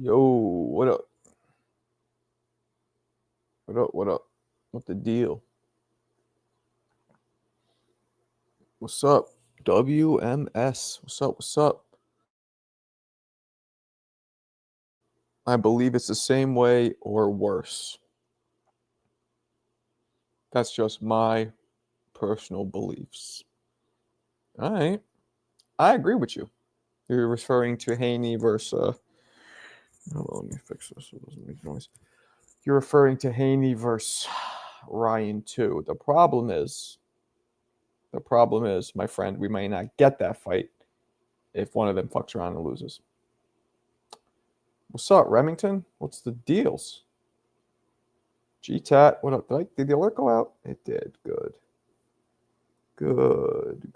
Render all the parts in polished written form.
Yo, what up? What up? What up? What the deal? What's up? WMS. What's up? What's up? I believe it's the same way or worse. That's just my personal beliefs. All right. I agree with you. You're referring to Haney versus. Hold on, let me fix this so it doesn't make noise. You're referring to Haney versus Ryan too. The problem is, my friend, we may not get that fight if one of them fucks around and loses. What's up, Remington? What's the deals? GTAT, what up? Did the alert go out? It did. Good. Good.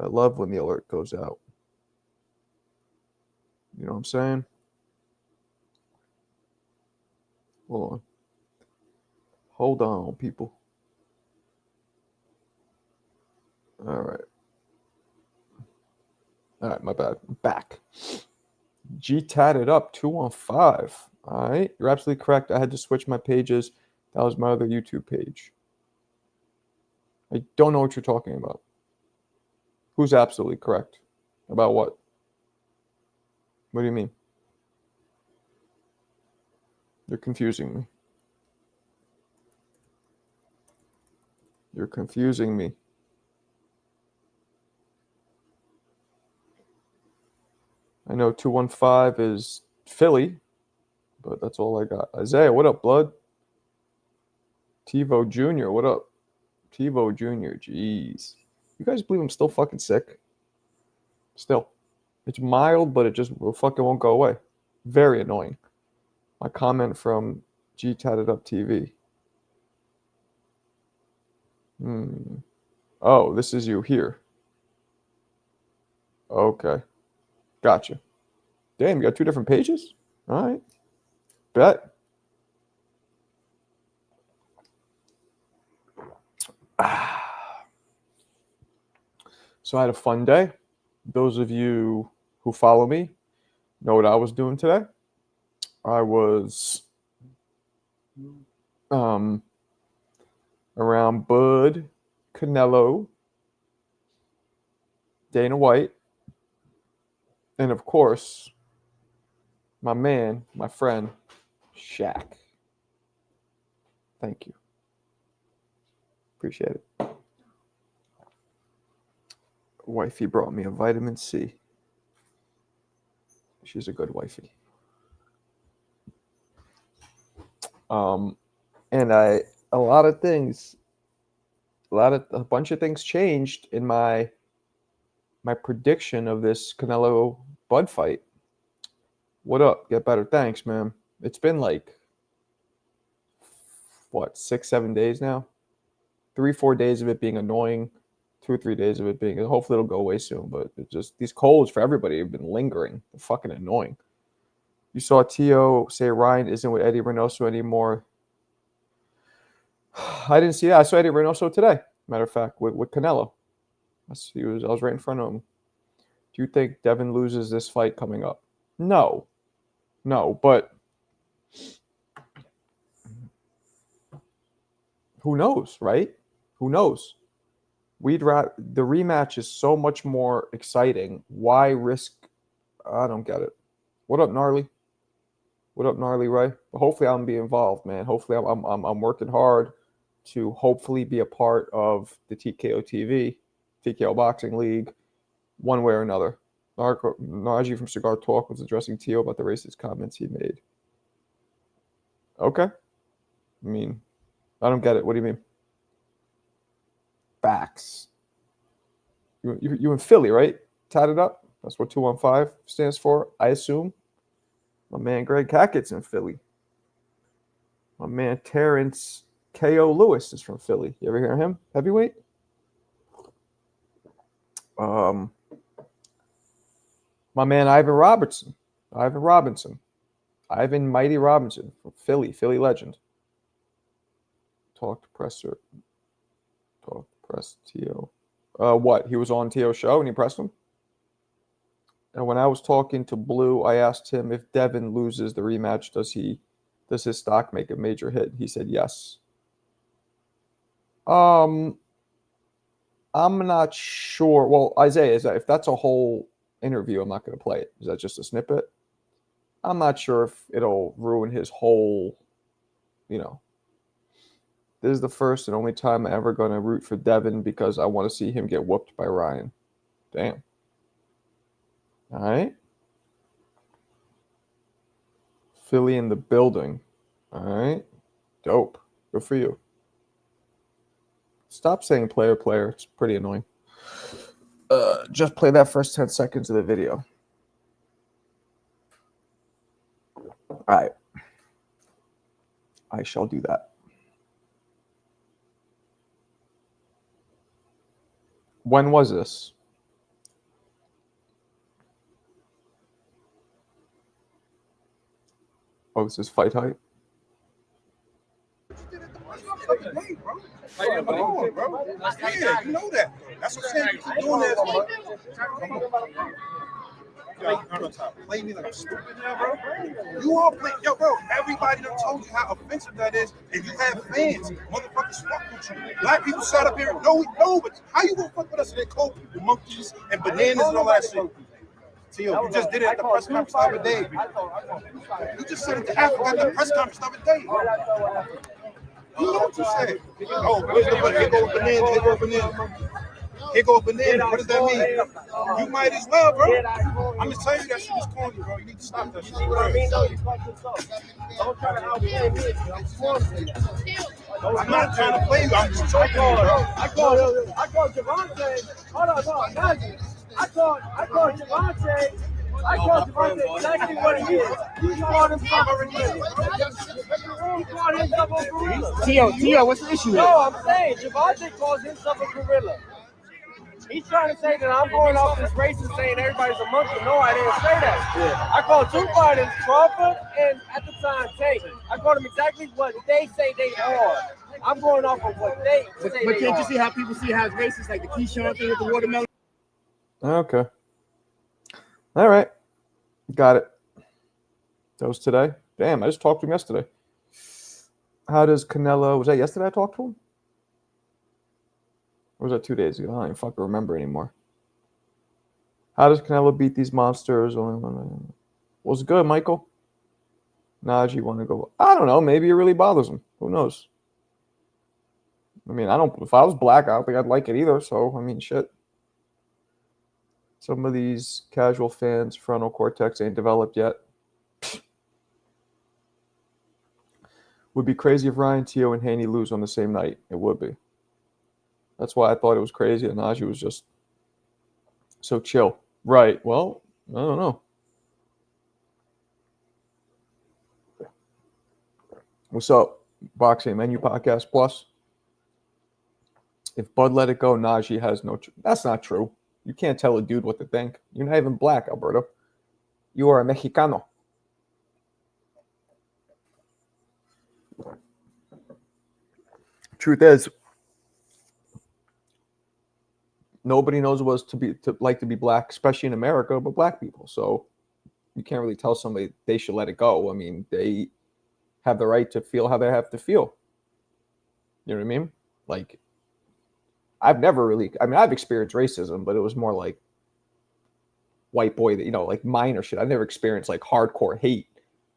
I love when the alert goes out. You know what I'm saying? Hold on, people. All right, my bad. I'm back. G-tatted up 215. All right, you're absolutely correct. I had to switch my pages. That was my other YouTube page. I don't know what you're talking about. Who's absolutely correct? About what? What do you mean? You're confusing me. You're confusing me. I know 215 is Philly, but that's all I got. Isaiah, what up, blood? TiVo Jr., what up? TiVo Jr., jeez. You guys believe I'm still fucking sick? Still. It's mild, but it just fucking won't go away. Very annoying. My comment from G Tatted Up TV. Oh, this is you here. Okay. Gotcha. Damn, you got two different pages? All right. Bet. So I had a fun day. Those of you who follow me know what I was doing today. I was around Bud, Canelo, Dana White, and of course, my man, my friend, Shaq. Thank you. Appreciate it. Wifey brought me a vitamin C. She's a good wifey. And a bunch of things changed in my prediction of this Canelo Bud fight. What up? Get better. Thanks, man. It's been like, what, 6-7 days now? 3-4 days of it being annoying, 2 or 3 days of it being, hopefully it'll go away soon, but it's just, these colds for everybody have been lingering. They're fucking annoying. You saw Tio say Ryan isn't with Eddie Reynoso anymore. I didn't see that. I saw Eddie Reynoso today, matter of fact, with Canelo. I was right in front of him. Do you think Devin loses this fight coming up? No, but who knows, right? Who knows? The rematch is so much more exciting. Why risk? I don't get it. What up, Gnarly? What up, Gnarly Ray? But hopefully, I'm be involved, man. Hopefully, I'm working hard to hopefully be a part of the TKO TV, TKO Boxing League, one way or another. Najee from Cigar Talk was addressing Tio about the racist comments he made. Okay. I mean, I don't get it. What do you mean? Facts. You in Philly, right? Tatted up? That's what 215 stands for, I assume. My man Greg Hackett's in Philly. My man Terrence K.O. Lewis is from Philly. You ever hear of him? Heavyweight? My man Ivan Mighty Robinson from Philly legend. Talk to press Tio. What? He was on Tio's show and he pressed him? And when I was talking to Blue, I asked him if Devin loses the rematch, does his stock make a major hit? He said yes. I'm not sure. Well, Isaiah, if that's a whole interview, I'm not going to play it. Is that just a snippet? I'm not sure if it'll ruin his whole, this is the first and only time I'm ever going to root for Devin because I want to see him get whooped by Ryan. Damn. All right. Philly in the building. All right. Dope. Good for you. Stop saying player. It's pretty annoying. Just play that first 10 seconds of the video. All right. I shall do that. When was this? Oh, this is Fight Hype? Yeah, you know that. That's what I'm saying. You keep doing that. Play me like I'm stupid now, bro. You all play, yo, bro. Everybody done told you how offensive that is, and you have fans. Motherfuckers fuck with you. Black people sat up here. No, but how you gonna fuck with us? And they call people monkeys and bananas and all that shit. Tio, you just did it at the press conference the other day. You just said it to Africa at the press conference the other day. You know what you said. Oh, where's the here go banana? Here go banana. Here go banana. What does that mean? You might as well, bro. I'm just telling you that shit is corny, bro. You need to stop that shit. You know what I mean? Don't try to outplay me. I'm not trying to play you. I'm just talking to you, bro. I called Javante. Hold on, Najee. I called Javante. I called Javante exactly what he is. He called himself a gorilla. He called himself a gorilla. Tio, what's the issue? No, I'm saying Javante calls himself a gorilla. He's trying to say that I'm going off this race and saying everybody's a monkey. No, I didn't say that. Yeah. I called two fighters, Crawford and at the time Tate. I called them exactly what they say they are. I'm going off of what they say they are. But can't you see how people see how it's racist, like the Keyshawn thing with the watermelon? Okay. All right. Got it. That was today. Damn, I just talked to him yesterday. How does Canelo... Was that yesterday I talked to him? Or was that 2 days ago? I don't even fucking remember anymore. How does Canelo beat these monsters? Was it good, Michael? Najee want to go... I don't know. Maybe it really bothers him. Who knows? I mean, if I was black, I don't think I'd like it either. So, I mean, shit. Some of these casual fans' frontal cortex ain't developed yet. Would be crazy if Ryan, Tio, and Haney lose on the same night. It would be. That's why I thought it was crazy that Najee was just so chill. Right. Well, I don't know. What's up, Boxing Menu Podcast Plus? If Bud let it go, Najee has no... That's not true. You can't tell a dude what to think. You're not even black, Alberto. You are a Mexicano. Truth is, nobody knows what it's to be black, especially in America, but black people. So you can't really tell somebody they should let it go. I mean, they have the right to feel how they have to feel. You know what I mean? Like, I've experienced racism, but it was more like white boy, like minor shit. I've never experienced like hardcore hate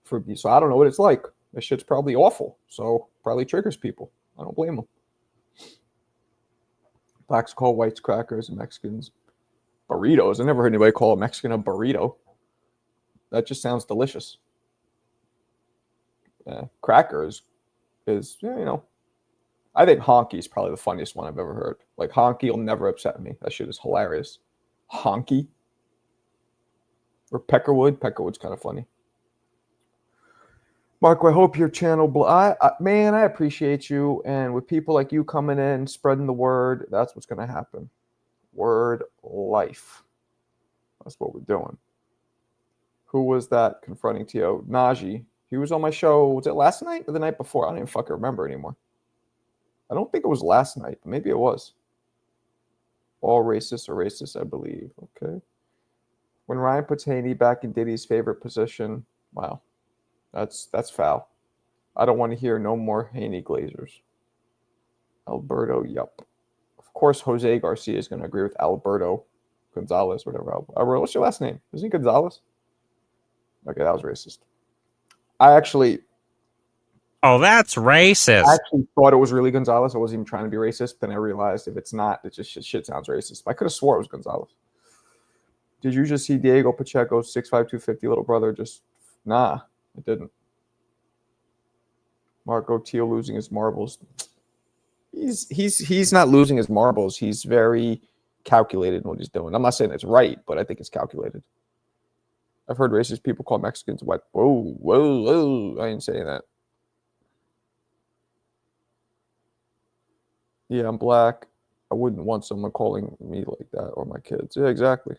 for me. So I don't know what it's like. This shit's probably awful. So probably triggers people. I don't blame them. Blacks call whites crackers and Mexicans burritos. I never heard anybody call a Mexican a burrito. That just sounds delicious. Crackers is, I think honky is probably the funniest one I've ever heard. Like, honky will never upset me. That shit is hilarious. Honky. Or Peckerwood. Peckerwood's kind of funny. Marco, I hope your channel... Man, I appreciate you. And with people like you coming in, spreading the word, that's what's going to happen. Word life. That's what we're doing. Who was that confronting Tio? Najee. He was on my show. Was it last night or the night before? I don't even fucking remember anymore. I don't think it was last night, but maybe it was. All racists are racist, I believe. Okay. When Ryan puts Haney back in Diddy's favorite position, wow, that's foul. I don't want to hear no more Haney Glazers. Alberto, yup. Of course, Jose Garcia is going to agree with Alberto Gonzalez, whatever. Alberto, what's your last name? Isn't it Gonzalez? Okay, that was racist. Oh, that's racist. I actually thought it was really Gonzalez. I wasn't even trying to be racist. Then I realized if it's not, it just shit sounds racist. I could have swore it was Gonzalez. Did you just see Diego Pacheco's 6'5", 250 little brother? Nah, I didn't. Marco Teal losing his marbles. He's not losing his marbles. He's very calculated in what he's doing. I'm not saying it's right, but I think it's calculated. I've heard racist people call Mexicans wet. Whoa. I ain't saying that. Yeah, I'm black. I wouldn't want someone calling me like that or my kids. Yeah, exactly.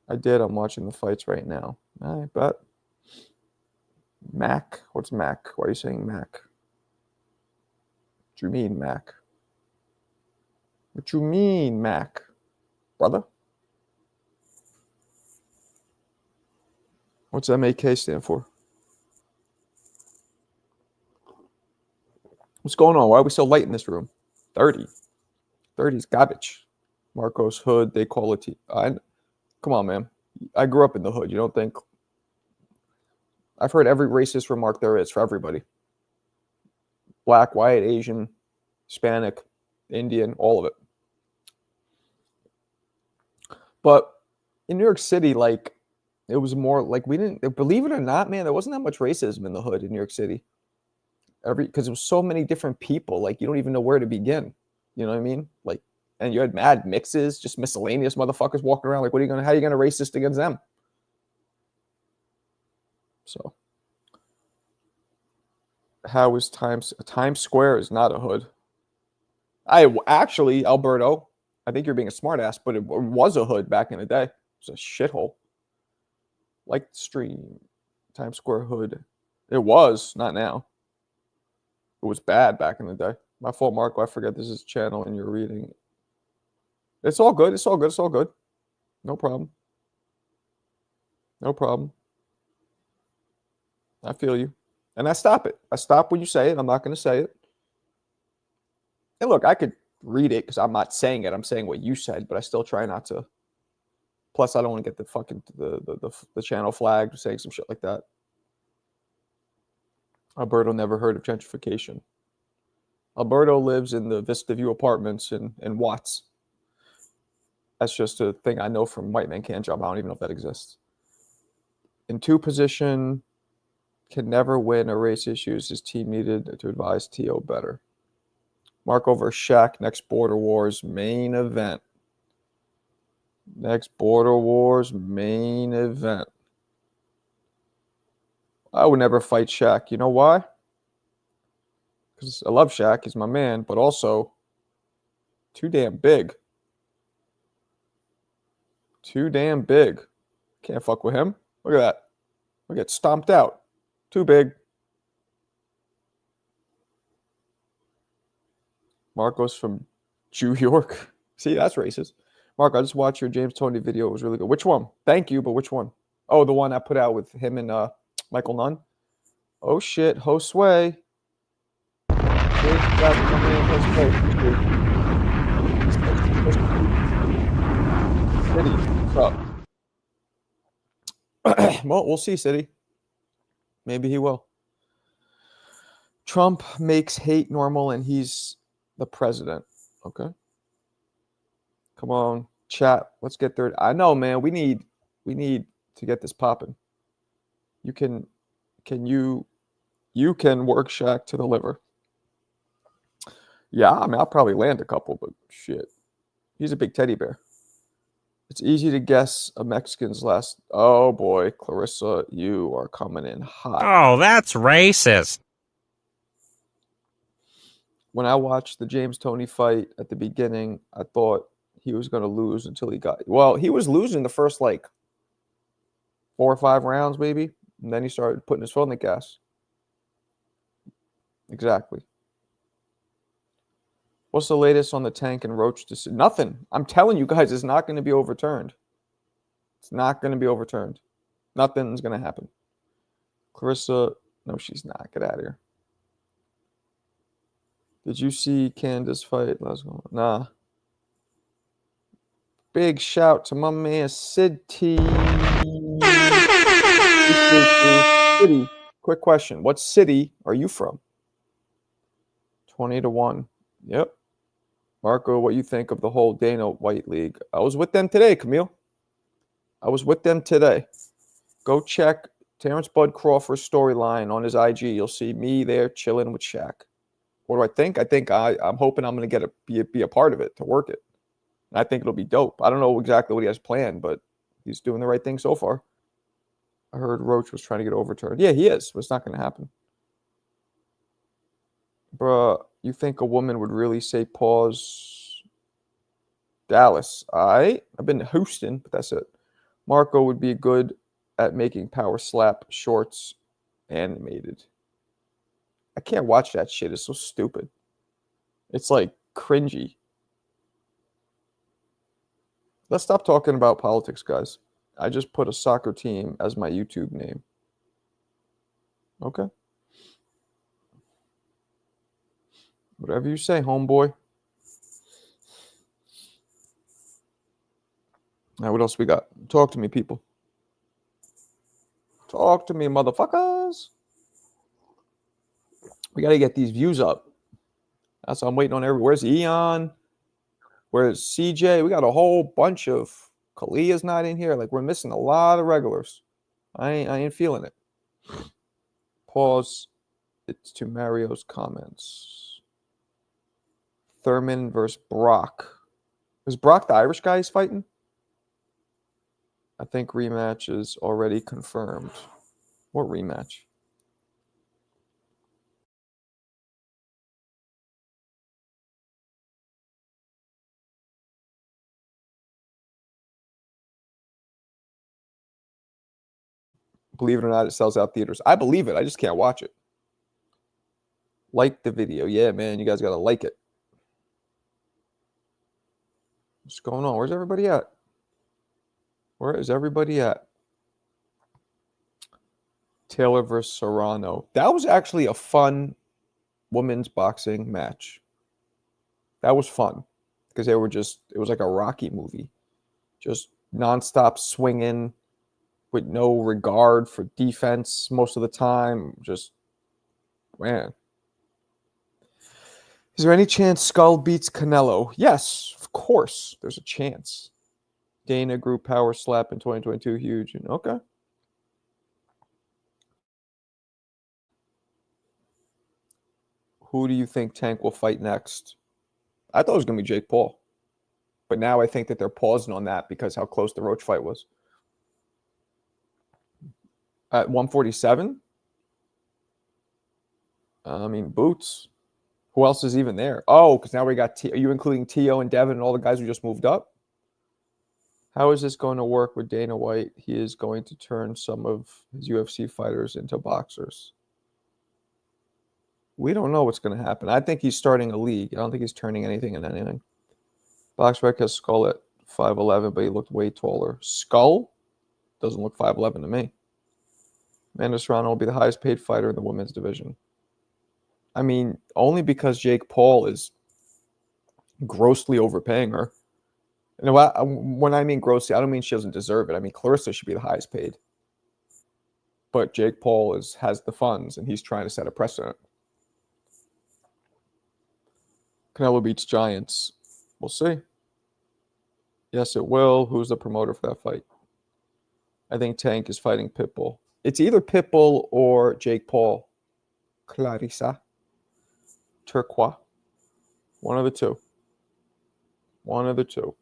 I did. I'm watching the fights right now. I bet. Mac? What's Mac? Why are you saying Mac? What you mean, Mac? What you mean, Mac? Brother? What's MAK stand for? What's going on? Why are we so late in this room? 30. 30's garbage. Marcos Hood, they call it. Come on, man. I grew up in the hood. You don't think? I've heard every racist remark there is for everybody. Black, white, Asian, Hispanic, Indian, all of it. But in New York City, like, it was more like we didn't, believe it or not, man, there wasn't that much racism in the hood in New York City. Because there was so many different people, like, you don't even know where to begin. You know what I mean? Like, and you had mad mixes, just miscellaneous motherfuckers walking around. Like, how are you gonna racist against them? So, how is Times Square is not a hood. Actually, Alberto, I think you're being a smartass, but it was a hood back in the day. It was a shithole. Like stream, Times Square hood. It was, not now. It was bad back in the day. My fault, Marco. I forget this is channel and you're reading. It's all good. It's all good. It's all good. No problem. No problem. I feel you. And I stop it. I stop when you say it. I'm not going to say it. And look, I could read it because I'm not saying it. I'm saying what you said, but I still try not to. Plus, I don't want to get the fucking the channel flagged saying some shit like that. Alberto never heard of gentrification. Alberto lives in the Vista View apartments in Watts. That's just a thing I know from White Man Can't Jump. I don't even know if that exists. In two position, can never win a race issues. His team needed to advise T.O. better. Marco versus Shaq, next Border Wars main event. Next Border Wars main event. I would never fight Shaq. You know why? Because I love Shaq. He's my man. But also, too damn big. Too damn big. Can't fuck with him. Look at that. We get stomped out. Too big. Marcos from New York. See, that's racist. Mark, I just watched your James Toney video. It was really good. Which one? Thank you, but which one? Oh, the one I put out with him and Michael Nunn. Oh, shit. Josue. City, what's up? Well, we'll see, City. Maybe he will. Trump makes hate normal and he's the president. Okay. Come on, chat. Let's get there. I know, man. We need to get this popping. You can work Shaq to the liver. Yeah, I mean, I'll probably land a couple, but shit. He's a big teddy bear. It's easy to guess a Mexican's last. Oh, boy. Clarissa, you are coming in hot. Oh, that's racist. When I watched the James Toney fight at the beginning, I thought he was going to lose until he got. Well, he was losing the first, 4 or 5 rounds, maybe. And then he started putting his foot on the gas. Exactly. What's the latest on the Tank and Roach decision? Nothing. I'm telling you guys, it's not going to be overturned. It's not going to be overturned. Nothing's going to happen. Clarissa, no, she's not. Get out of here. Did you see Candace fight? Let's go. Nah. Big shout to my man Sid T. City. Quick question. What city are you from? 20-1. Yep. Marco, what you think of the whole Dana White League? I was with them today, Camille. I was with them today. Go check Terrence Bud Crawford's storyline on his IG. You'll see me there chilling with Shaq. What do I think? I'm hoping I'm going to be a part of it, to work it. And I think it'll be dope. I don't know exactly what he has planned, but he's doing the right thing so far. I heard Roach was trying to get overturned. Yeah, he is, but it's not going to happen. Bruh, you think a woman would really say pause? Dallas. All right. I've been to Houston, but that's it. Marco would be good at making power slap shorts animated. I can't watch that shit. It's so stupid. It's like cringy. Let's stop talking about politics, guys. I just put a soccer team as my YouTube name. Okay. Whatever you say, homeboy. Now, what else we got? Talk to me, people. Talk to me, motherfuckers. We got to get these views up. That's what I'm waiting on. Where's Eon? Where's CJ? We got a whole bunch of... Kalia's not in here. Like, we're missing a lot of regulars. I ain't feeling it. Pause. It's to Mario's comments. Thurman versus Brock. Is Brock the Irish guy he's fighting? I think rematch is already confirmed. What rematch? Believe it or not, it sells out theaters. I believe it. I just can't watch it. Like the video. Yeah, man. You guys got to like it. What's going on? Where's everybody at? Where is everybody at? Taylor versus Serrano. That was actually a fun women's boxing match. That was fun. Because it was like a Rocky movie. Just nonstop swinging with no regard for defense most of the time. Just, man. Is there any chance Skull beats Canelo? Yes, of course. There's a chance. Dana grew power slap in 2022. Huge. Okay. Who do you think Tank will fight next? I thought it was going to be Jake Paul. But now I think that they're pausing on that because how close the Roach fight was. At 147? I mean, Boots. Who else is even there? Oh, because now we got Are you including T.O. and Devin and all the guys who just moved up? How is this going to work with Dana White? He is going to turn some of his UFC fighters into boxers. We don't know what's going to happen. I think he's starting a league. I don't think he's turning anything into anything. Boxrec has Skull at 5'11", but he looked way taller. Skull doesn't look 5'11" to me. Amanda Serrano will be the highest paid fighter in the women's division. I mean, only because Jake Paul is grossly overpaying her. And when I mean grossly, I don't mean she doesn't deserve it. I mean, Clarissa should be the highest paid. But Jake Paul has the funds, and he's trying to set a precedent. Canelo beats Giants. We'll see. Yes, it will. Who's the promoter for that fight? I think Tank is fighting Pitbull. It's either Pitbull or Jake Paul. Clarissa. Turquoise. One of the two. One of the two.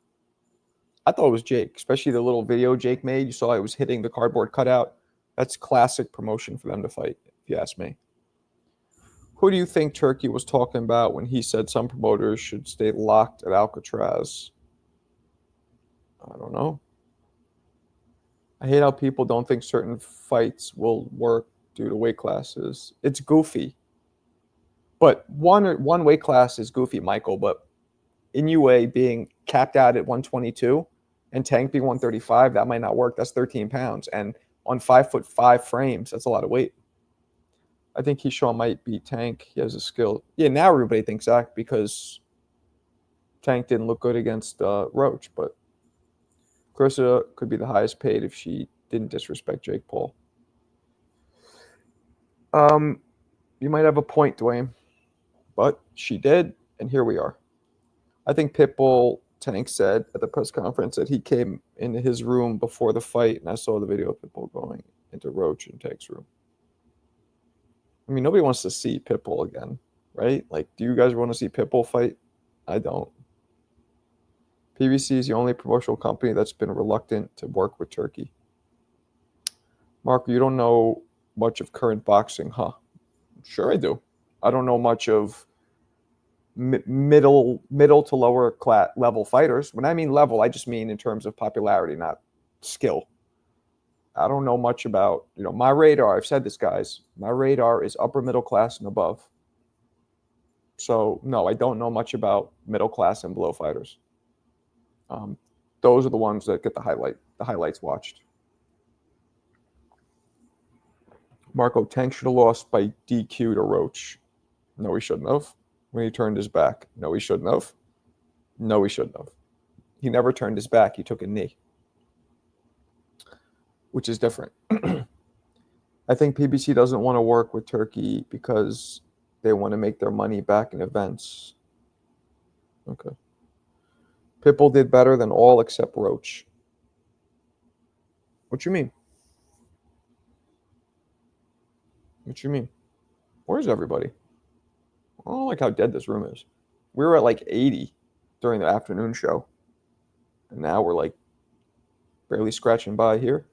I thought it was Jake, especially the little video Jake made. You saw it was hitting the cardboard cutout. That's classic promotion for them to fight, if you ask me. Who do you think Turkey was talking about when he said some promoters should stay locked at Alcatraz? I don't know. I hate how people don't think certain fights will work due to weight classes. It's goofy. But one weight class is goofy, Michael. But Inoue being capped out at 122 And Tank being 135, that might not work. That's 13 pounds. And on 5'5" frames, that's a lot of weight. I think Keyshawn might beat Tank. He has a skill. Yeah, now everybody thinks Zach because Tank didn't look good against Roach, but Clarissa could be the highest paid if she didn't disrespect Jake Paul. You might have a point, Dwayne, but she did, and here we are. I think Pitbull, Tank said at the press conference that he came into his room before the fight, and I saw the video of Pitbull going into Roach and Tank's room. I mean, nobody wants to see Pitbull again, right? Like, do you guys want to see Pitbull fight? I don't. PBC is the only promotional company that's been reluctant to work with Turkey. Mark, you don't know much of current boxing, huh? Sure I do. I don't know much of middle to lower class level fighters. When I mean level, I just mean in terms of popularity, not skill. I don't know much about, my radar. I've said this, guys. My radar is upper middle class and above. So, no, I don't know much about middle class and below fighters. Those are the ones that get the highlights watched. Marco, Tank should have lost by DQ to Roach. No, he shouldn't have. When he turned his back. No, he shouldn't have. No, he shouldn't have. He never turned his back. He took a knee, which is different. I think PBC doesn't want to work with Turkey because they want to make their money back in events. Okay. Pitbull did better than all except Roach. What you mean? What you mean? Where's everybody? I don't like how dead this room is. We were at like 80 during the afternoon show. And now we're like barely scratching by here.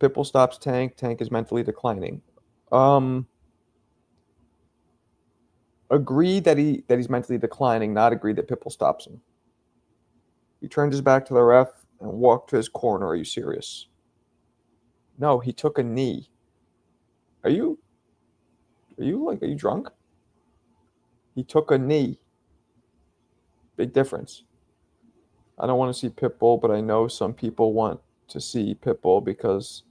Pitbull stops Tank. Tank is mentally declining. Agree that he's mentally declining, not agree that Pitbull stops him. He turned his back to the ref and walked to his corner. Are you serious? No, he took a knee. Are you drunk? He took a knee. Big difference. I don't want to see Pitbull, but I know some people want to see Pitbull because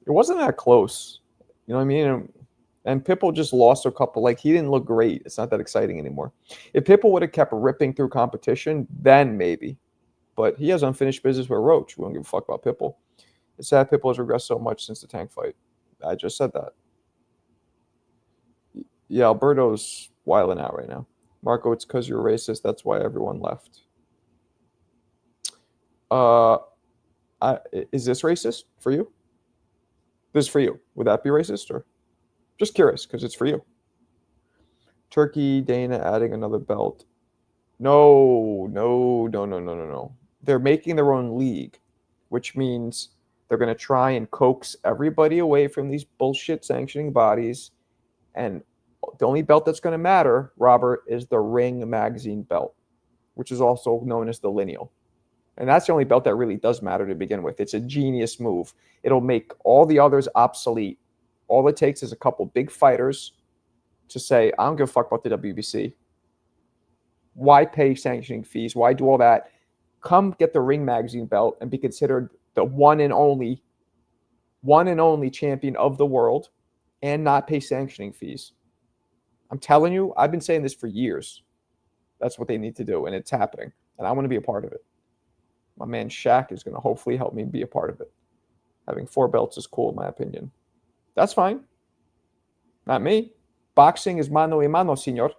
it wasn't that close. You know what I mean? And Pitbull just lost a couple. Like, he didn't look great. It's not that exciting anymore. If Pitbull would have kept ripping through competition, then maybe. But he has unfinished business with Roach. We don't give a fuck about Pitbull. It's sad Pitbull has regressed so much since the Tank fight. I just said that. Yeah, Alberto's wilding out right now. Marco, it's because you're racist. That's why everyone left. Is this racist for you? This is for you. Would that be racist? Or just curious because it's for you. Turkey, Dana adding another belt. No. They're making their own league, which means they're going to try and coax everybody away from these bullshit sanctioning bodies. And the only belt that's going to matter, Robert, is the Ring Magazine belt, which is also known as the lineal. And that's the only belt that really does matter to begin with. It's a genius move. It'll make all the others obsolete. All it takes is a couple big fighters to say, I don't give a fuck about the WBC. Why pay sanctioning fees? Why do all that? Come get the Ring Magazine belt and be considered the one and only champion of the world and not pay sanctioning fees. I'm telling you, I've been saying this for years. That's what they need to do, and it's happening. And I want to be a part of it. My man Shaq is going to hopefully help me be a part of it. Having 4 belts is cool, in my opinion. That's fine. Not me. Boxing is mano a mano, senor.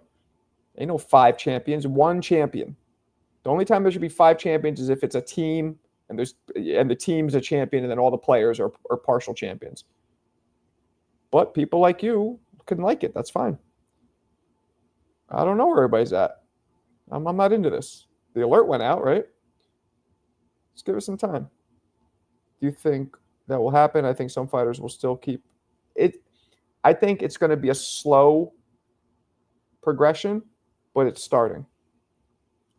Ain't no 5 champions, 1 champion. The only time there should be 5 champions is if it's a team and the team's a champion and then all the players are partial champions. But people like you couldn't like it. That's fine. I don't know where everybody's at. I'm not into this. The alert went out, right? Let's give it some time. Do you think that will happen? I think some fighters will still keep it. I think it's going to be a slow progression, but it's starting.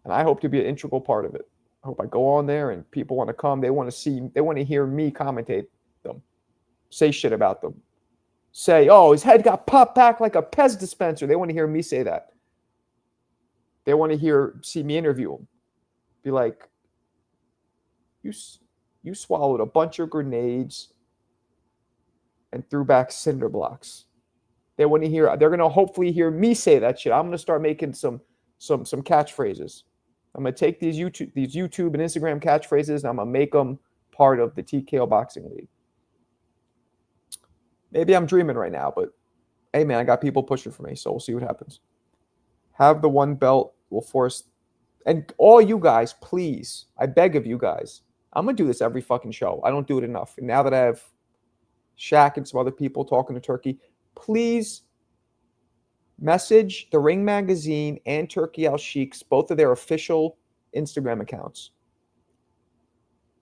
And I hope to be an integral part of it. I hope I go on there and people want to come. They want to hear me commentate them, say shit about them, say, oh, his head got popped back like a Pez dispenser. They want to hear me say that. They want to see me interview him. Be like, You swallowed a bunch of grenades and threw back cinder blocks. They want to hear. They're gonna hopefully hear me say that shit. I'm gonna start making some catchphrases. I'm gonna take these YouTube and Instagram catchphrases and I'm gonna make them part of the TKO Boxing League. Maybe I'm dreaming right now, but hey, man, I got people pushing for me, so we'll see what happens. Have the one belt will force, and all you guys, please, I beg of you guys, I'm gonna do this every fucking show. I don't do it enough. And now that I have Shaq and some other people talking to Turkey, please message the Ring Magazine and Turkey Al Sheikh's, both of their official Instagram accounts,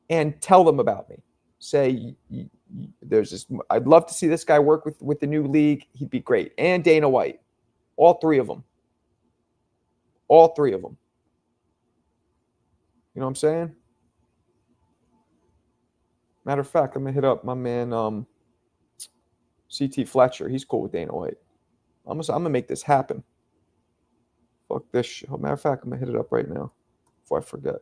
and tell them about me. Say, there's this. I'd love to see this guy work with the new league. He'd be great. And Dana White, all three of them. All three of them. You know what I'm saying? Matter of fact, I'm gonna hit up my man CT Fletcher. He's cool with Dana White. I'm gonna make this happen. Fuck this shit. Matter of fact, I'm gonna hit it up right now before I forget.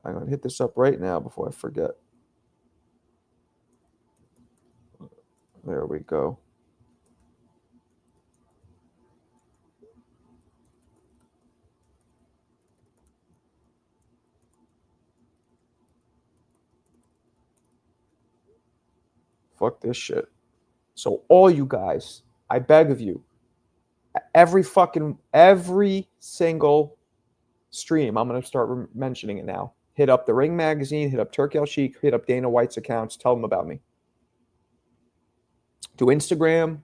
I'm gonna hit this up right now before I forget. There we go. Fuck this shit. So all you guys, I beg of you, every single stream, I'm gonna start mentioning it now. Hit up the Ring Magazine, hit up Turkey Al Sheikh, hit up Dana White's accounts, tell them about me. Do Instagram.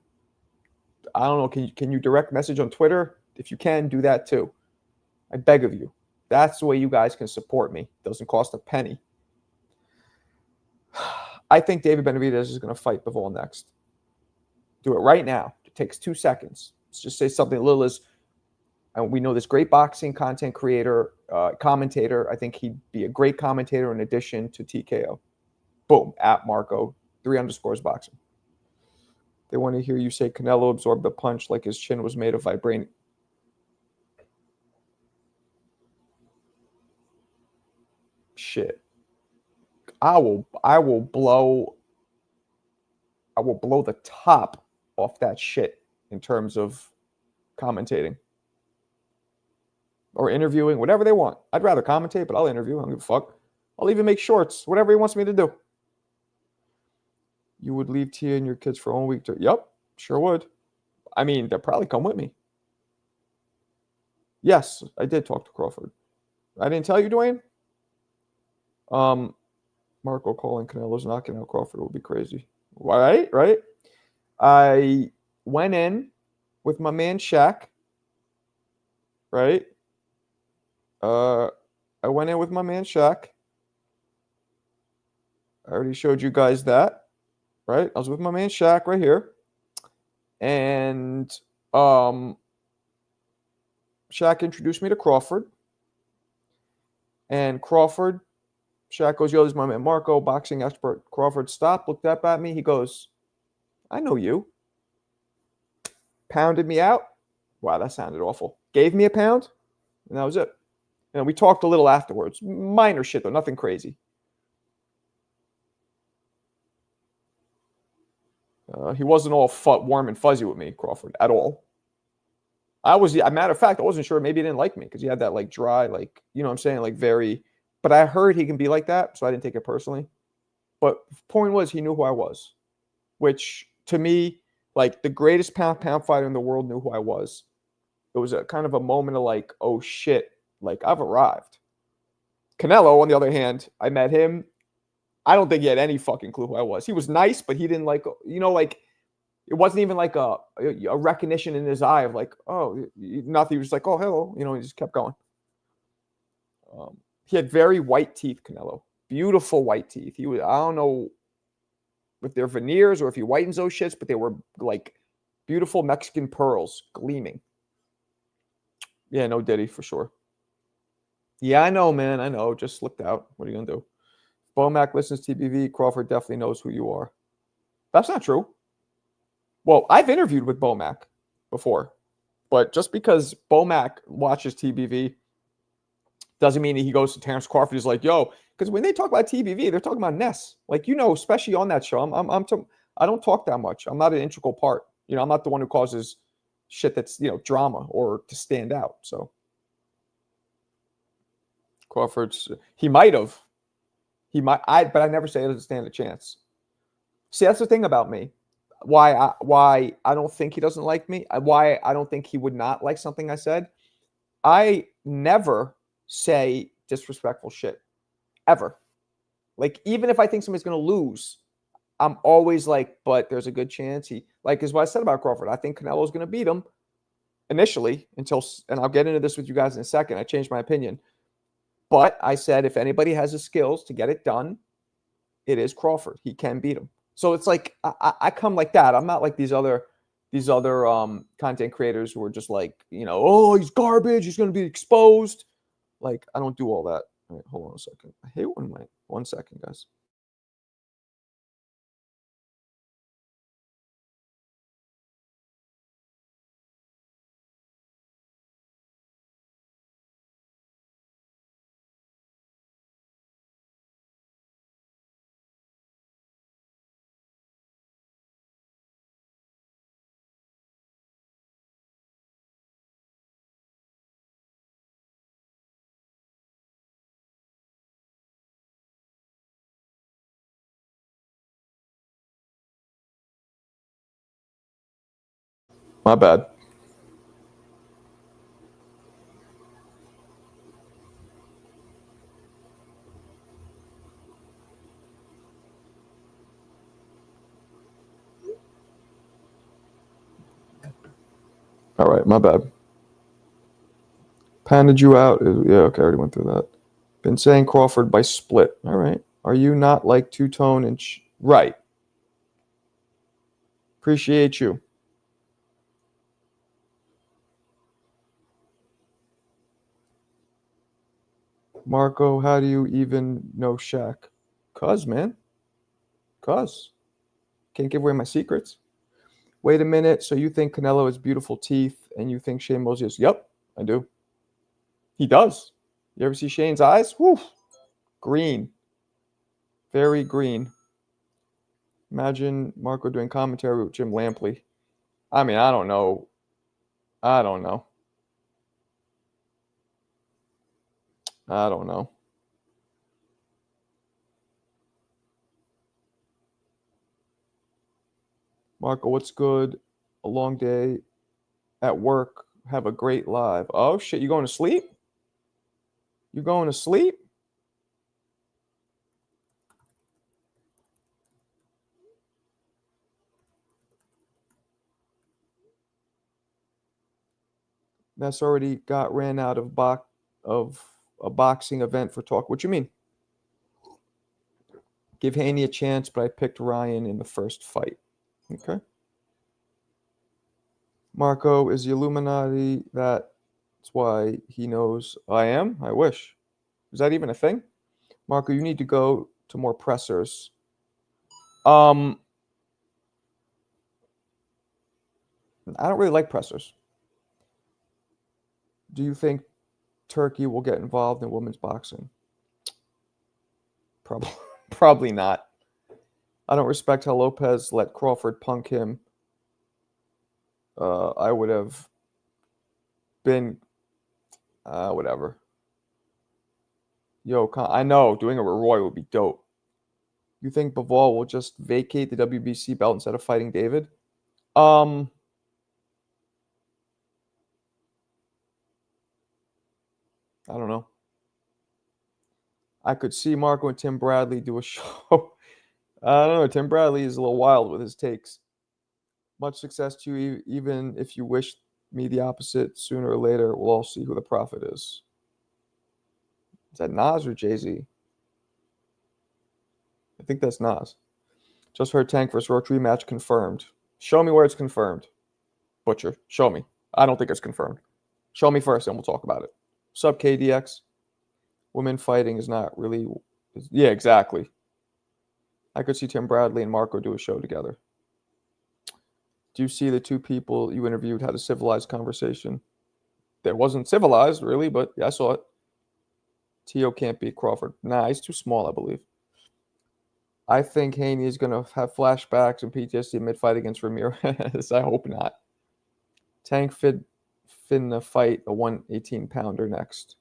I don't know. Can you direct message on Twitter? If you can, do that too. I beg of you. That's the way you guys can support me. It doesn't cost a penny. I think David Benavidez is going to fight Bivol next. Do it right now. It takes 2 seconds. Let's just say something little as, and we know this great boxing content creator, commentator. I think he'd be a great commentator in addition to TKO. Boom, at Marco, 3_ boxing. They want to hear you say Canelo absorbed the punch like his chin was made of vibranium. Shit. I will blow the top off that shit in terms of commentating or interviewing, whatever they want. I'd rather commentate, but I'll interview. I don't give a fuck. I'll even make shorts, whatever he wants me to do. You would leave Tia and your kids for 1 week to... Yep, sure would. I mean, they'll probably come with me. Yes, I did talk to Crawford. I didn't tell you, Dwayne? Marco calling Canelo's knocking out Crawford would be crazy. Right? I went in with my man Shaq. Right? I went in with my man Shaq. I already showed you guys that. Right? I was with my man Shaq right here. And Shaq introduced me to Crawford. And Shaq goes, yo, this is my man Marco, boxing expert. Crawford stopped, looked up at me. He goes, I know you. Pounded me out. Wow, that sounded awful. Gave me a pound, and that was it. And we talked a little afterwards. Minor shit, though, nothing crazy. He wasn't all warm and fuzzy with me, Crawford, at all. As a matter of fact, I wasn't sure. Maybe he didn't like me because he had that, like, dry, like, you know what I'm saying, like, very... But I heard he can be like that, so I didn't take it personally. But the point was, he knew who I was, which to me, like the greatest pound fighter in the world knew who I was. It was a kind of a moment of like, oh shit, like I've arrived. Canelo, on the other hand, I met him. I don't think he had any fucking clue who I was. He was nice, but he didn't like, you know, like it wasn't even like a recognition in his eye of like, oh, nothing. He was like, oh, hello, you know, he just kept going. He had very white teeth, Canelo. Beautiful white teeth. He was, I don't know if they're veneers or if he whitens those shits, but they were like beautiful Mexican pearls gleaming. Yeah, no Diddy for sure. Yeah, I know, man. I know. Just slipped out. What are you going to do? Bomac listens to TBV. Crawford definitely knows who you are. That's not true. Well, I've interviewed with Bomac before, but just because Bomac watches TBV Doesn't mean he goes to Terrence Crawford. He's like, yo, because when they talk about TBV, they're talking about Ness. Like, especially on that show, I don't talk that much. I'm not an integral part. I'm not the one who causes shit that's, drama or to stand out. So Crawford's, but I never say it doesn't stand a chance. See, that's the thing about me. Why I don't think he doesn't like me. Why I don't think he would not like something I said. I never say disrespectful shit ever. Like, even if I think somebody's going to lose, I'm always like, but there's a good chance is what I said about Crawford. I think Canelo's going to beat him initially and I'll get into this with you guys in a second. I changed my opinion. But I said, if anybody has the skills to get it done, it is Crawford. He can beat him. So it's like, I come like that. I'm not like these other content creators who are just like, oh, he's garbage. He's going to be exposed. Like, I don't do all that. All right, hold on a second. I hate one second, guys. My bad. All right, my bad. Pounded you out. Yeah, okay, I already went through that. Been saying Crawford by split. All right. Are you not like two-tone and right? Appreciate you. Marco, how do you even know Shaq? Cuz, man. Cuz. Can't give away my secrets. Wait a minute. So you think Canelo has beautiful teeth and you think Shane Mosley is? Yep, I do. He does. You ever see Shane's eyes? Whew. Green. Very green. Imagine Marco doing commentary with Jim Lampley. I mean, I don't know. I don't know. Marco, what's good? A long day at work. Have a great live. Oh, shit. You going to sleep? You going to sleep? That's already got ran out of a boxing event for talk. What you mean? Give Haney a chance, but I picked Ryan in the first fight. Okay. Marco is the Illuminati. That's why he knows I am. I wish. Is that even a thing? Marco, you need to go to more pressers. I don't really like pressers. Do you think Turkey will get involved in women's boxing? Probably not. I don't respect how Lopez let Crawford punk him. I would have been whatever. Yo, I know doing a Roy would be dope. You think Bivol will just vacate the WBC belt instead of fighting David? I don't know. I could see Marco and Tim Bradley do a show. I don't know. Tim Bradley is a little wild with his takes. Much success to you, even if you wish me the opposite. Sooner or later, we'll all see who the prophet is. Is that Nas or Jay-Z? I think that's Nas. Just heard Tank vs. Roach rematch confirmed. Show me where it's confirmed. Butcher, show me. I don't think it's confirmed. Show me first and we'll talk about it. Sub KDX. Women fighting is not really... Yeah, exactly. I could see Tim Bradley and Marco do a show together. Do you see the two people you interviewed had a civilized conversation? That wasn't civilized, really, but yeah, I saw it. Tio can't beat Crawford. Nah, he's too small, I believe. I think Haney is going to have flashbacks and PTSD mid-fight against Ramirez. I hope not. Tank finna fight a 118-pounder next.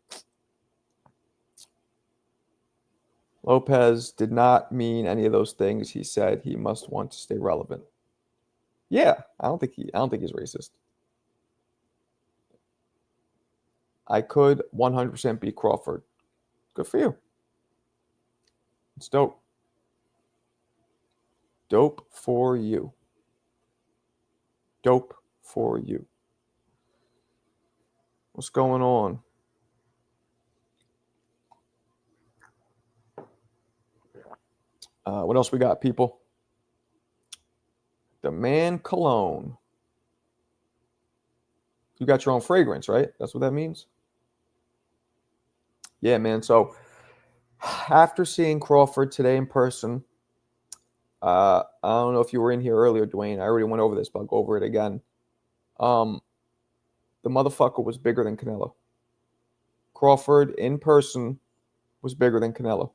Lopez did not mean any of those things. He said he must want to stay relevant. Yeah, I don't think he's racist. I could 100% beat Crawford. Good for you. It's dope. Dope for you. Dope for you. What's going on? What else we got, people? The Man Cologne. You got your own fragrance, right? That's what that means? Yeah, man. So after seeing Crawford today in person, I don't know if you were in here earlier, Dwayne. I already went over this, but I'll go over it again. The motherfucker was bigger than Canelo. Crawford in person was bigger than Canelo.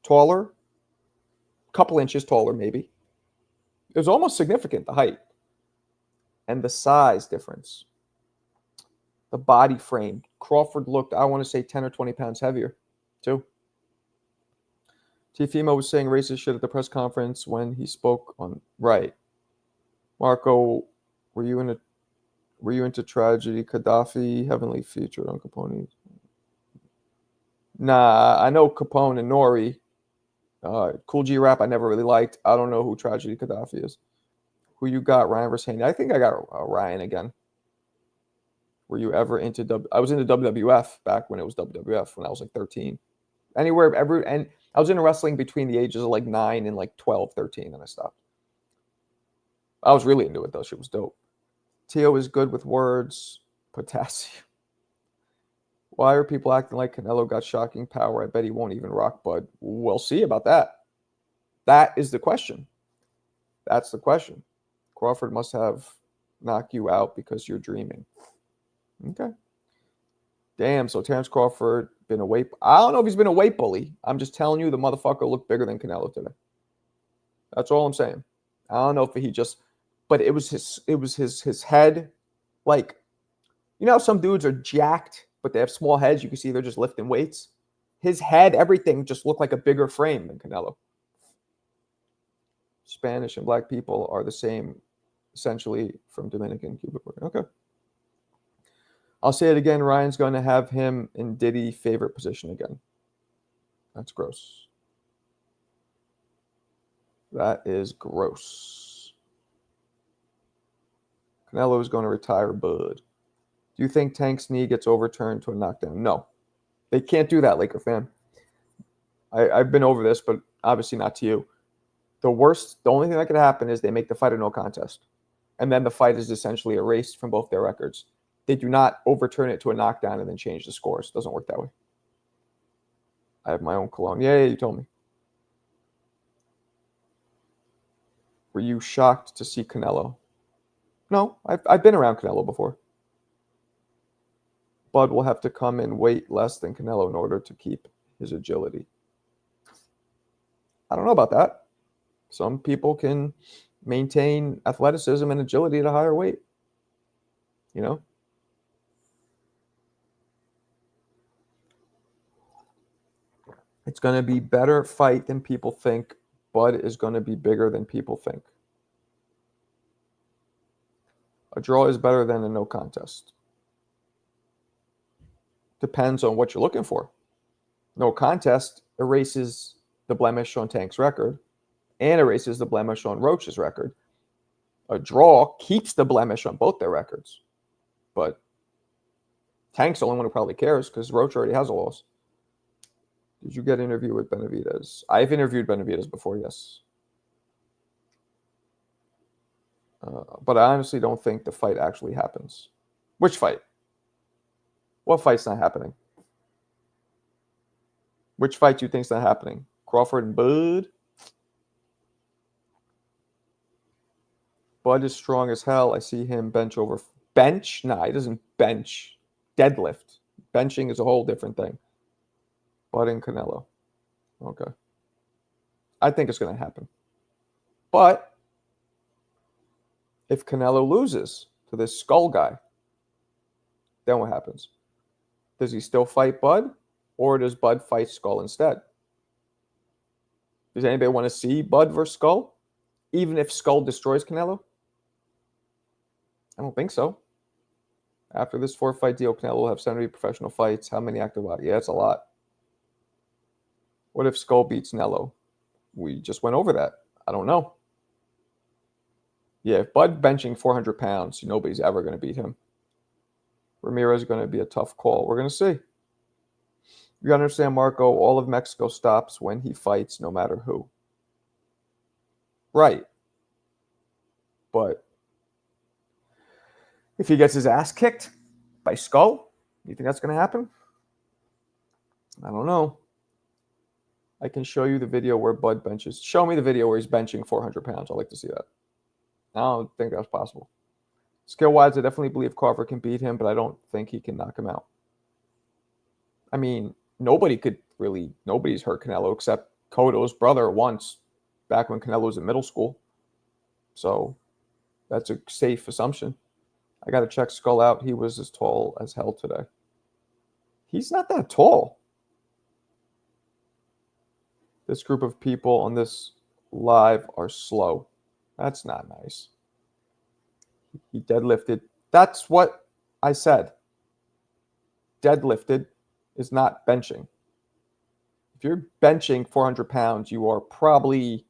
Taller, couple inches taller, maybe. It was almost significant, the height. And the size difference. The body frame. Crawford looked, I want to say, 10 or 20 pounds heavier, too. Tifimo was saying racist shit at the press conference when he spoke on... Right. Marco, were you into tragedy? Gaddafi, heavily featured on Capone? Nah, I know Capone and Nori. Cool G Rap I never really liked. I don't know who Tragedy Gaddafi is. Who you got, Ryan versus Haney? I think I got Ryan again. Were you ever into I was into WWF back when it was WWF when I was like 13. And I was into wrestling between the ages of like 9 and like 12, 13, and I stopped. I was really into it though. Shit was dope. Tio is good with words. Potassium. Why are people acting like Canelo got shocking power? I bet he won't even rock Bud. We'll see about that. That is the question. That's the question. Crawford must have knocked you out because you're dreaming. Okay. Damn, so Terrence Crawford been a weight... I don't know if he's been a weight bully. I'm just telling you the motherfucker looked bigger than Canelo today. That's all I'm saying. I don't know if he just... But it was his head. Like, you know how some dudes are jacked, but they have small heads? You can see they're just lifting weights. His head, everything just looked like a bigger frame than Canelo. Spanish and black people are the same, essentially, from Dominican, Cuba. Okay. I'll say it again. Ryan's going to have him in Diddy favorite position again. That's gross. That is gross. Canelo is going to retire Bud. Do you think Tank's knee gets overturned to a knockdown? No. They can't do that, Laker fan. I've been over this, but obviously not to you. The only thing that could happen is they make the fight a no contest. And then the fight is essentially erased from both their records. They do not overturn it to a knockdown and then change the scores. It doesn't work that way. I have my own cologne. Yeah, you told me. Were you shocked to see Canelo? No, I've been around Canelo before. Bud will have to come in weight less than Canelo in order to keep his agility. I don't know about that. Some people can maintain athleticism and agility at a higher weight. You know? It's going to be better fight than people think. Bud is going to be bigger than people think. A draw is better than a no contest. Depends on what you're looking for. No contest erases the blemish on Tank's record and erases the blemish on Roach's record. A draw keeps the blemish on both their records. But Tank's the only one who probably cares because Roach already has a loss. Did you get an interview with Benavidez? I've interviewed Benavidez before, yes. But I honestly don't think the fight actually happens. Which fight? What fight's not happening? Which fight do you think's not happening? Crawford and Bud? Bud is strong as hell. I see him bench over... Bench? Nah, he doesn't bench. Deadlift. Benching is a whole different thing. Bud and Canelo. Okay. I think it's going to happen. But if Canelo loses to this Skull guy, then what happens? Does he still fight Bud, or does Bud fight Skull instead? Does anybody want to see Bud versus Skull, even if Skull destroys Canelo? I don't think so. After this 4-fight deal, Canelo will have 70 professional fights. How many active? Yeah, that's a lot. What if Skull beats Canelo? We just went over that. I don't know. Yeah, if Bud benching 400 pounds, nobody's ever going to beat him. Ramirez is going to be a tough call. We're going to see. You got to understand, Marco, all of Mexico stops when he fights, no matter who. Right. But if he gets his ass kicked by Skull, you think that's going to happen? I don't know. I can show you the video where Bud benches. Show me the video where he's benching 400 pounds. I'd like to see that. I don't think that's possible. Skill-wise, I definitely believe Crawford can beat him, but I don't think he can knock him out. I mean, nobody's hurt Canelo except Cotto's brother once, back when Canelo was in middle school. So that's a safe assumption. I got to check Skull out. He was as tall as hell today. He's not that tall. This group of people on this live are slow. That's not nice. He deadlifted. That's what I said. Deadlifted is not benching. If you're benching 400 pounds, you are probably,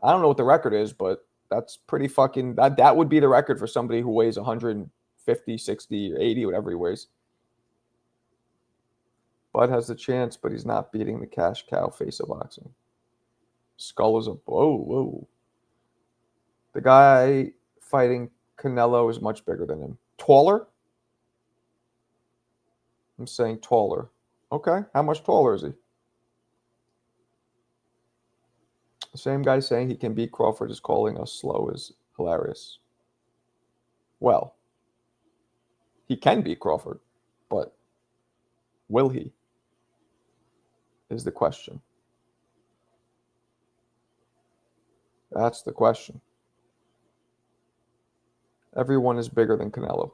I don't know what the record is, but that's pretty fucking, that would be the record for somebody who weighs 150, 60, or 80, whatever he weighs. Bud has the chance, but he's not beating the cash cow face of boxing. Skull is a, whoa. The guy fighting Canelo is much bigger than him. Taller? I'm saying taller. Okay, how much taller is he? The same guy saying he can beat Crawford is calling us slow is hilarious. Well, he can beat Crawford, but will he? Is the question. That's the question. Everyone is bigger than Canelo.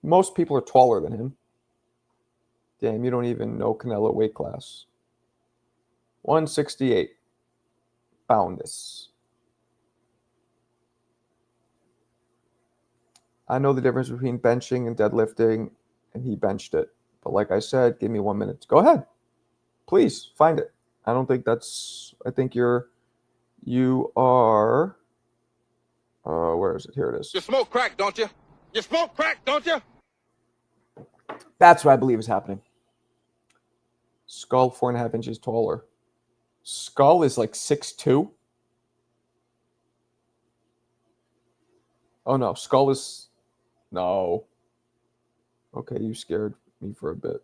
Most people are taller than him. Damn, you don't even know Canelo weight class. 168 pounds. I know the difference between benching and deadlifting, and he benched it. But like I said, give me 1 minute. Go ahead. Please, find it. I don't think that's, I think you are, where is it? Here it is. You smoke crack, don't you? You smoke crack, don't you? That's what I believe is happening. Skull 4.5 inches taller. Skull is like 6'2". Oh no, Skull is, no. Okay, you scared me for a bit.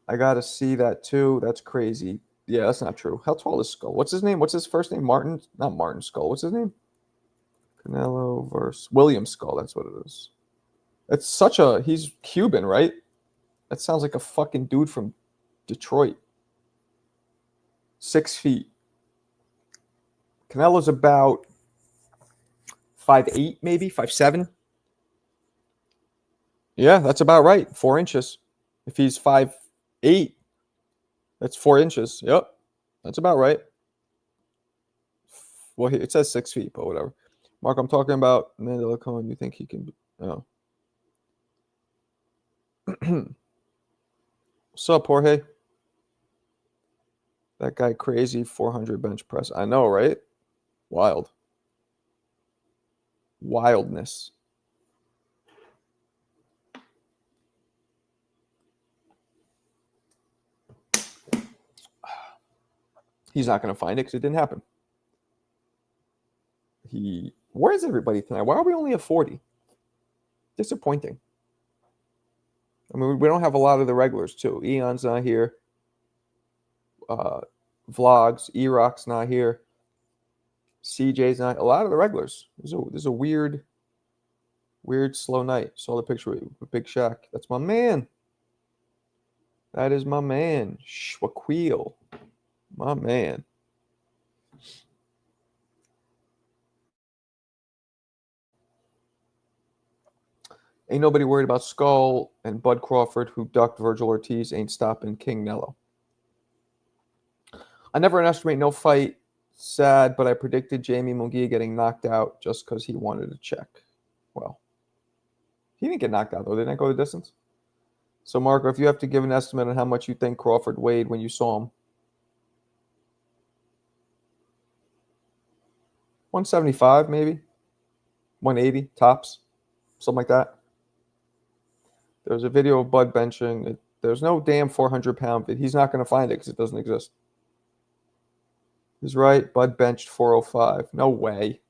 I gotta see that too. That's crazy. Yeah, that's not true. How tall is Skull? What's his name? What's his first name? Martin? Not Martin Skull. What's his name? Canelo versus William Skull. That's what it is. It's such a, he's Cuban, right? That sounds like a fucking dude from Detroit. 6 feet. Canelo's about 5'8", maybe 5'7". Yeah, that's about right. 4 inches. If he's 5'8", that's 4 inches. Yep, that's about right. Well, it says 6 feet, but whatever. Mark, I'm talking about Mandela Cohen. You think he can? Oh. What's up, Jorge? That guy crazy 400 bench press. I know, right? Wild. Wildness. He's not going to find it because it didn't happen. Where is everybody tonight? Why are we only at 40? Disappointing. I mean, we don't have a lot of the regulars, too. Eon's not here. Vlogs. E-Rock's not here. CJ's not. A lot of the regulars. There's a weird slow night. Saw the picture with Big Shaq. That's my man. That is my man, Shaquille. My man. Ain't nobody worried about Skull and Bud Crawford, who ducked Virgil Ortiz, ain't stopping King Nello. I never underestimate no fight. Sad, but I predicted Jamie Munguia getting knocked out just because he wanted to check. Well, he didn't get knocked out, though. Didn't that go the distance? So, Marco, if you have to give an estimate on how much you think Crawford weighed when you saw him, 175 maybe, 180 tops, something like that. There's a video of Bud benching. There's no damn 400-pound. He's not going to find it because it doesn't exist. He's right. Bud benched 405. No way.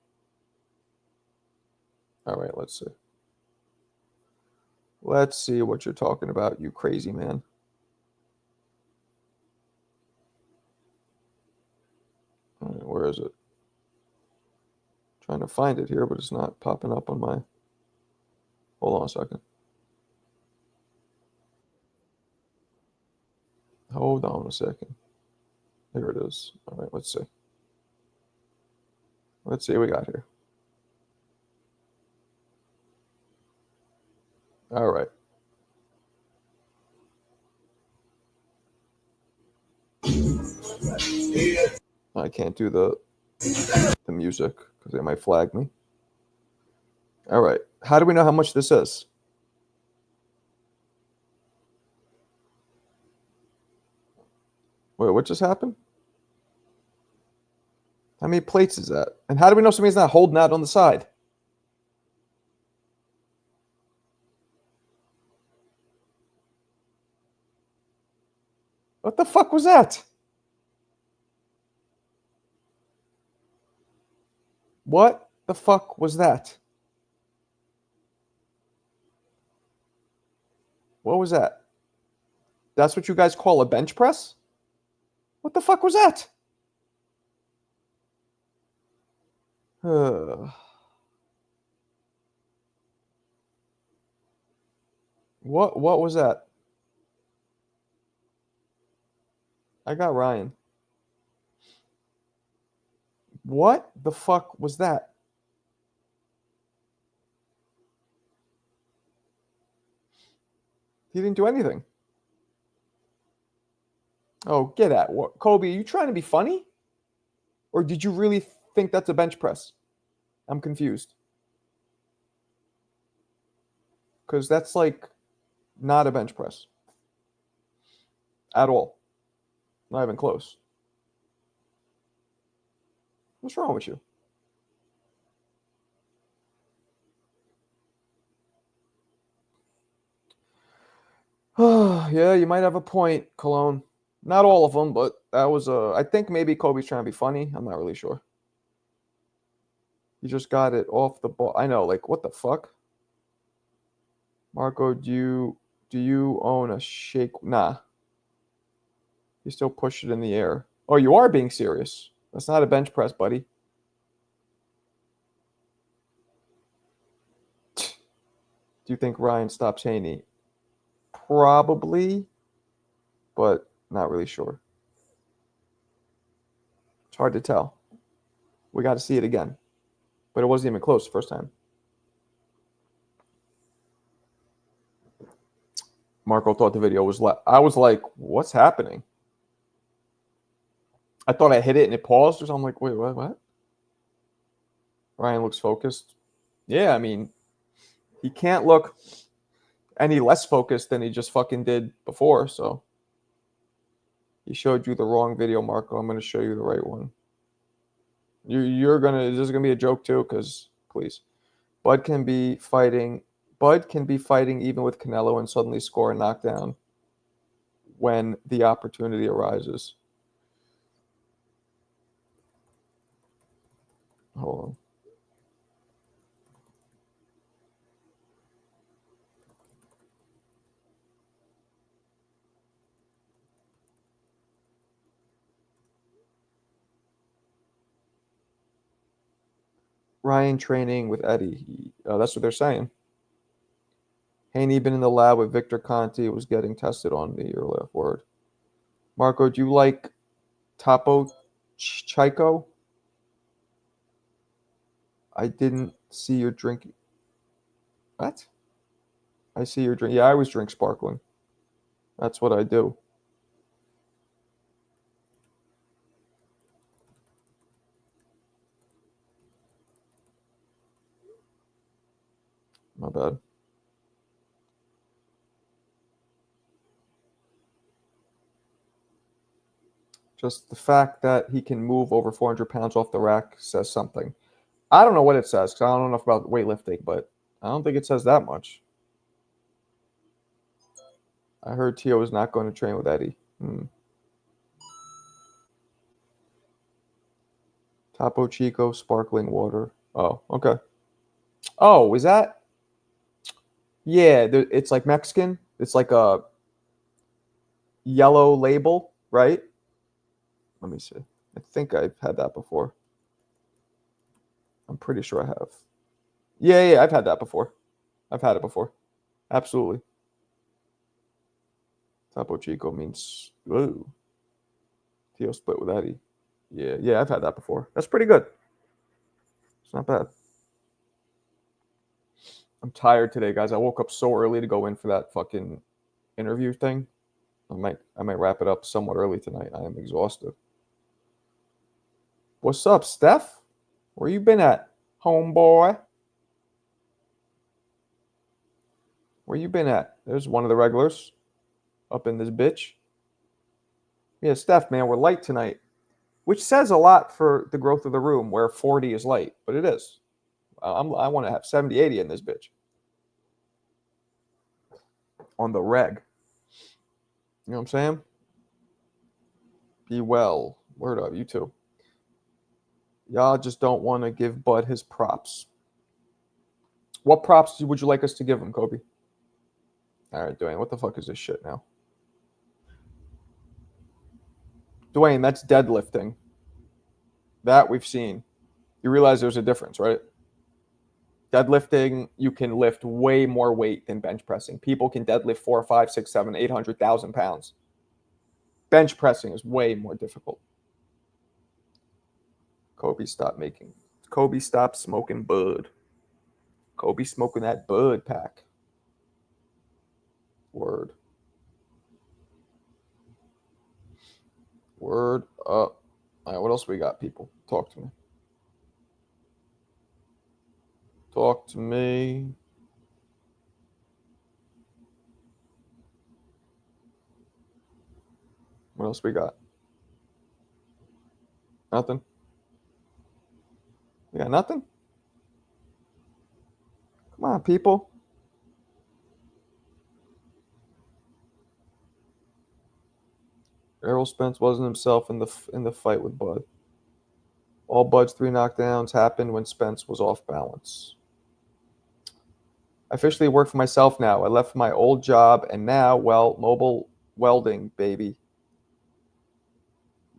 All right, let's see. Let's see what you're talking about, you crazy man. All right, where is it? Trying to find it here, but it's not popping up on my. Hold on a second. Hold on a second. Here it is. All right, let's see. Let's see what we got here. All right. I can't do the music because they might flag me. All right. How do we know how much this is? Wait, what just happened? How many plates is that? And how do we know somebody's not holding out on the side? What the fuck was that? What the fuck was that? What was that? That's what you guys call a bench press? What the fuck was that? What was that? I got Ryan. What the fuck was that? He didn't do anything. Oh, get at what? Kobe, are you trying to be funny? Or did you really think that's a bench press? I'm confused. Because that's like not a bench press. At all. Not even close. What's wrong with you? Yeah, you might have a point, Cologne. Not all of them, but that was I think maybe Kobe's trying to be funny. I'm not really sure. He just got it off the ball. I know, like, what the fuck? Marco, do you own a shake? Nah. You still push it in the air. Oh, you are being serious. That's not a bench press, buddy. Do you think Ryan stops Haney? Probably, but not really sure. It's hard to tell. We got to see it again. But it wasn't even close the first time. Marco thought the video was I was like, what's happening? I thought I hit it and it paused or something. I'm like, wait, what? Ryan looks focused. Yeah, I mean, he can't look any less focused than he just fucking did before. So he showed you the wrong video, Marco. I'm going to show you the right one. You're gonna. This is gonna be a joke too, because please, Bud can be fighting even with Canelo and suddenly score a knockdown when the opportunity arises. Hold on. Ryan training with Eddie. That's what they're saying. Haney been in the lab with Victor Conti, was getting tested on me, your last word. Marco, do you like Topo Chico? I didn't see you drinking. What? I see your drink. Yeah, I always drink sparkling. That's what I do. My bad. Just the fact that he can move over 400 pounds off the rack says something. I don't know what it says because I don't know enough about weightlifting, but I don't think it says that much. I heard Tio is not going to train with Eddie. Topo Chico sparkling water. Oh, okay. Oh, is that? Yeah, it's like Mexican. It's like a yellow label, right? Let me see. I think I've had that before. I'm pretty sure I have. Yeah, I've had that before. I've had it before. Absolutely. Topo Chico means, ooh. Tio split with Eddie. Yeah, I've had that before. That's pretty good. It's not bad. I'm tired today, guys. I woke up so early to go in for that fucking interview thing. I might wrap it up somewhat early tonight. I am exhausted. What's up, Steph? Where you been at, homeboy? Where you been at? There's one of the regulars up in this bitch. Yeah, Steph, man, we're light tonight, which says a lot for the growth of the room where 40 is light, but it is. I want to have 70, 80 in this bitch. On the reg. You know what I'm saying? Be well. Word up, you too. Y'all just don't want to give Bud his props. What props would you like us to give him, Kobe? All right, Dwayne, what the fuck is this shit now? Dwayne, that's deadlifting. That we've seen. You realize there's a difference, right? Deadlifting, you can lift way more weight than bench pressing. People can deadlift 4, 5, 6, 7, 800,000 pounds. Bench pressing is way more difficult. Kobe stopped smoking bud. Kobe smoking that bud pack. Word up. All right, what else we got, people? Talk to me. Talk to me. What else we got? Nothing? We got nothing? Come on, people. Errol Spence wasn't himself in the fight with Bud. All Bud's 3 knockdowns happened when Spence was off balance. I officially work for myself now. I left my old job and now, well, mobile welding, baby.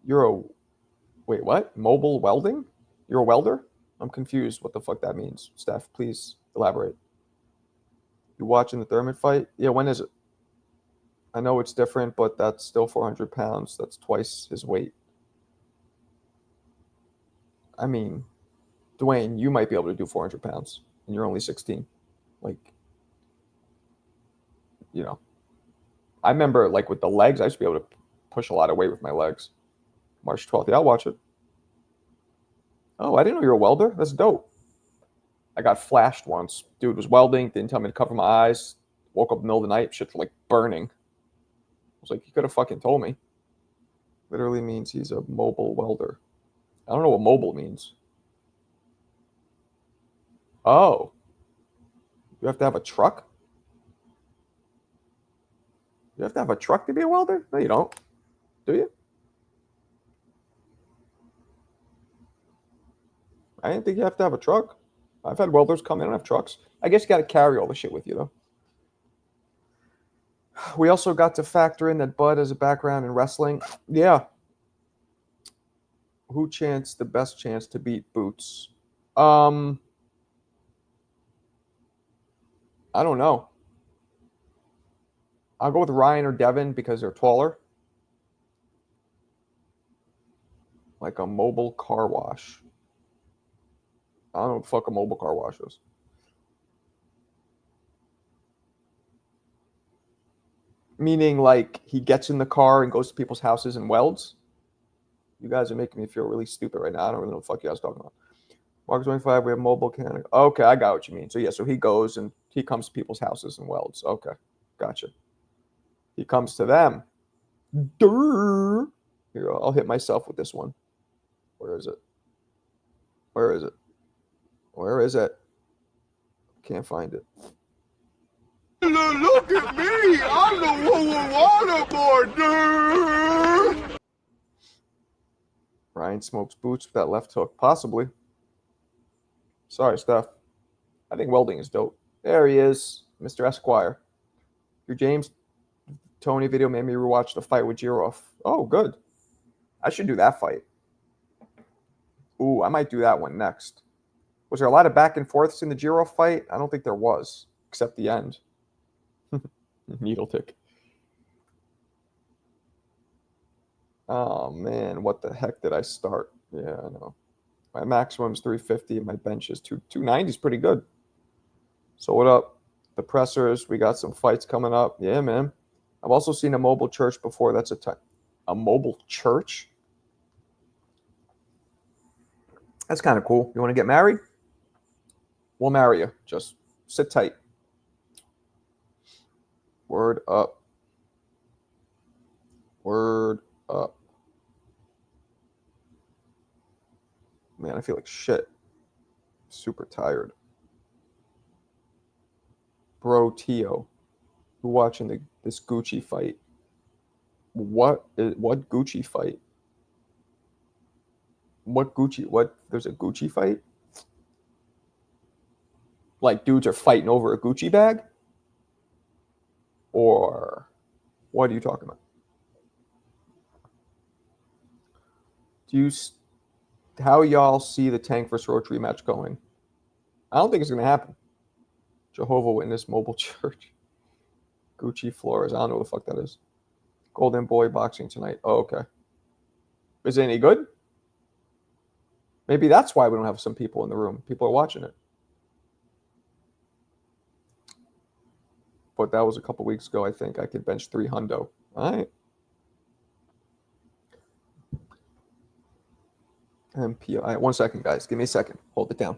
Wait, what? Mobile welding? You're a welder? I'm confused what the fuck that means. Steph, please elaborate. You watching the Thurman fight? Yeah, when is it? I know it's different, but that's still 400 pounds. That's twice his weight. I mean, Dwayne, you might be able to do 400 pounds, and you're only 16. Like, you know. I remember, like, with the legs, I used to be able to push a lot of weight with my legs. March 12th. Yeah, I'll watch it. Oh, I didn't know you were a welder. That's dope. I got flashed once. Dude was welding, didn't tell me to cover my eyes. Woke up in the middle of the night, shit's like burning. I was like, you could have fucking told me. Literally means he's a mobile welder. I don't know what mobile means. Oh. You have to have a truck? You have to have a truck to be a welder? No, you don't. Do you? I didn't think you have to have a truck. I've had welders come in and have trucks. I guess you got to carry all the shit with you, though. We also got to factor in that Bud has a background in wrestling. Yeah. Who chanced the best chance to beat Boots? I don't know. I'll go with Ryan or Devin because they're taller. Like a mobile car wash. I don't know what the fuck a mobile car wash is. Meaning like he gets in the car and goes to people's houses and welds. You guys are making me feel really stupid right now. I don't really know what the fuck you guys are talking about. Mark 25, we have mobile mechanic. Okay, I got what you mean. So yeah, so he goes and he comes to people's houses and welds. Okay, gotcha. He comes to them. Durr. Here, I'll hit myself with this one. Where is it? Where is it? Where is it? Can't find it. Look at me! I'm the one with waterboard, dude! Ryan smokes boots with that left hook. Possibly. Sorry, Steph. I think welding is dope. There he is, Mr. Esquire. Your James Tony video made me rewatch the fight with Giroff. Oh, good. I should do that fight. Ooh, I might do that one next. Was there a lot of back and forths in the Giroff fight? I don't think there was, except the end. Needle tick. Oh, man. What the heck did I start? Yeah, I know. My maximum is 350. My bench is 290 is pretty good. So what up? The pressers. We got some fights coming up. Yeah, man. I've also seen a mobile church before. That's a mobile church? That's kind of cool. You want to get married? We'll marry you. Just sit tight. Word up. Word up. Man, I feel like shit. Super tired. Bro Tio. Who watching this Gucci fight? What Gucci fight? What Gucci? What? There's a Gucci fight? Like dudes are fighting over a Gucci bag? Or what are you talking about? How y'all see the Tank vs. Roach rematch going? I don't think it's going to happen. Jehovah Witness Mobile Church. Gucci Flores. I don't know what the fuck that is. Golden Boy boxing tonight. Oh, okay. Is it any good? Maybe that's why we don't have some people in the room. People are watching it. But that was a couple weeks ago, I think. I could bench 3 hundo. All right. MPO. All right, 1 second, guys. Give me a second. Hold it down.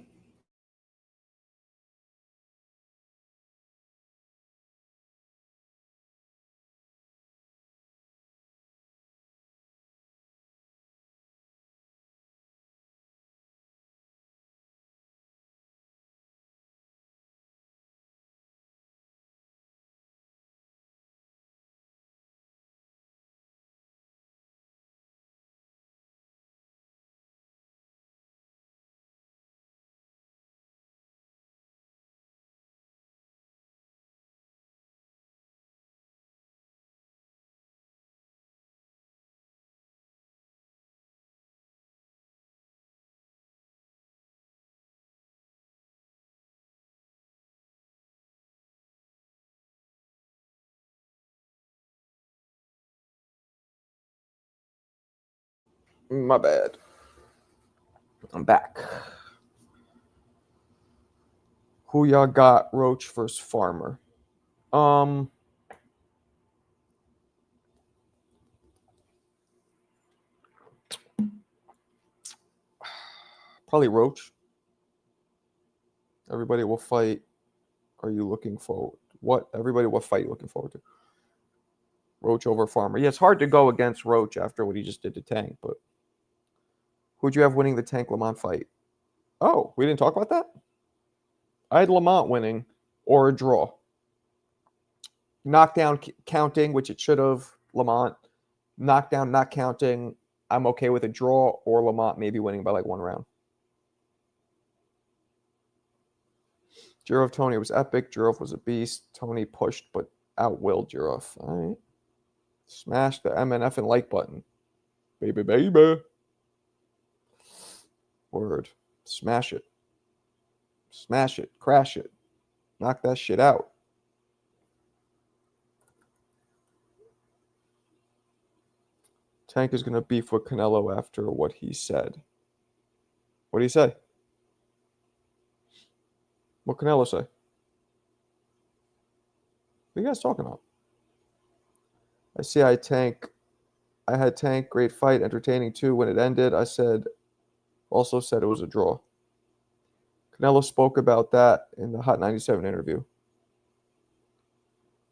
My bad. I'm back. Who y'all got? Roach versus Farmer. Probably Roach. Everybody will fight. Are you looking forward? What? Everybody, what fight are you looking forward to? Roach over Farmer. Yeah, it's hard to go against Roach after what he just did to Tank, but who'd you have winning the Tank Lamont fight? Oh, we didn't talk about that? I had Lamont winning or a draw. Knockdown counting, which it should have, Lamont. Knockdown not counting, I'm okay with a draw or Lamont maybe winning by like 1 round. Girov Tony was epic. Girov was a beast. Tony pushed but outwilled Girov. All right. Smash the MNF and like button. Baby, baby. Word. Smash it. Smash it. Crash it. Knock that shit out. Tank is going to beef with Canelo after what he said. What did he say? What Canelo say? What are you guys talking about? I had Tank, great fight, entertaining too. When it ended, also said it was a draw. Canelo spoke about that in the Hot 97 interview.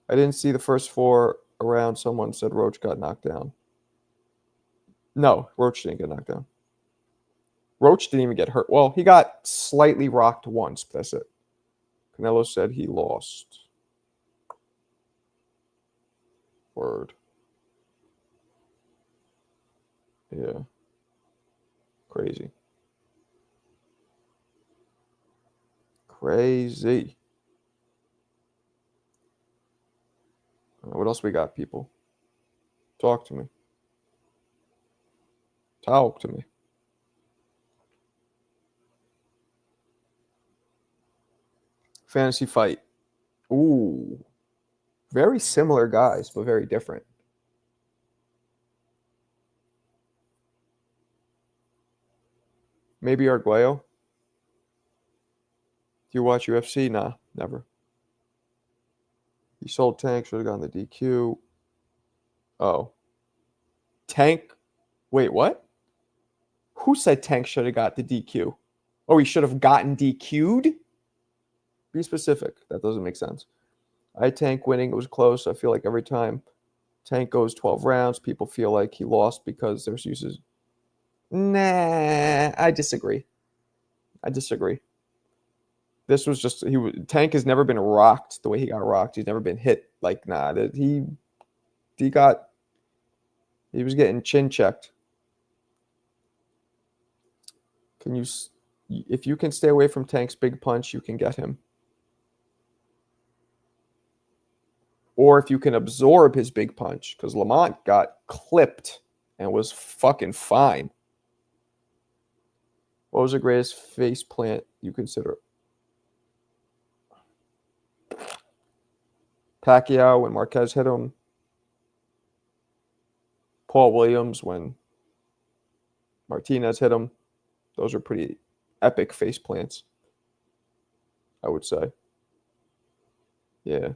I didn't see the first 4 around. Someone said Roach got knocked down. No, Roach didn't get knocked down. Roach didn't even get hurt. Well, he got slightly rocked once, but that's it. Canelo said he lost. Word. Yeah. Crazy. Crazy. What else we got, people? Talk to me. Talk to me. Fantasy fight. Ooh. Very similar guys, but very different. Maybe Arguello. Do you watch UFC? Nah, never. He sold Tank, should have gotten the DQ. Oh. Tank. Wait, what? Who said Tank should have got the DQ? Oh, he should have gotten DQ'd? Be specific. That doesn't make sense. I had Tank winning. It was close. I feel like every time Tank goes 12 rounds, people feel like he lost because there's uses. Nah, I disagree. This was just Tank has never been rocked the way he got rocked. He's never been hit like he was getting chin checked. If you can stay away from Tank's big punch, you can get him. Or if you can absorb his big punch, because Lamont got clipped and was fucking fine. What was the greatest face plant you consider? Pacquiao when Marquez hit him. Paul Williams when Martinez hit him. Those are pretty epic face plants, I would say. Yeah,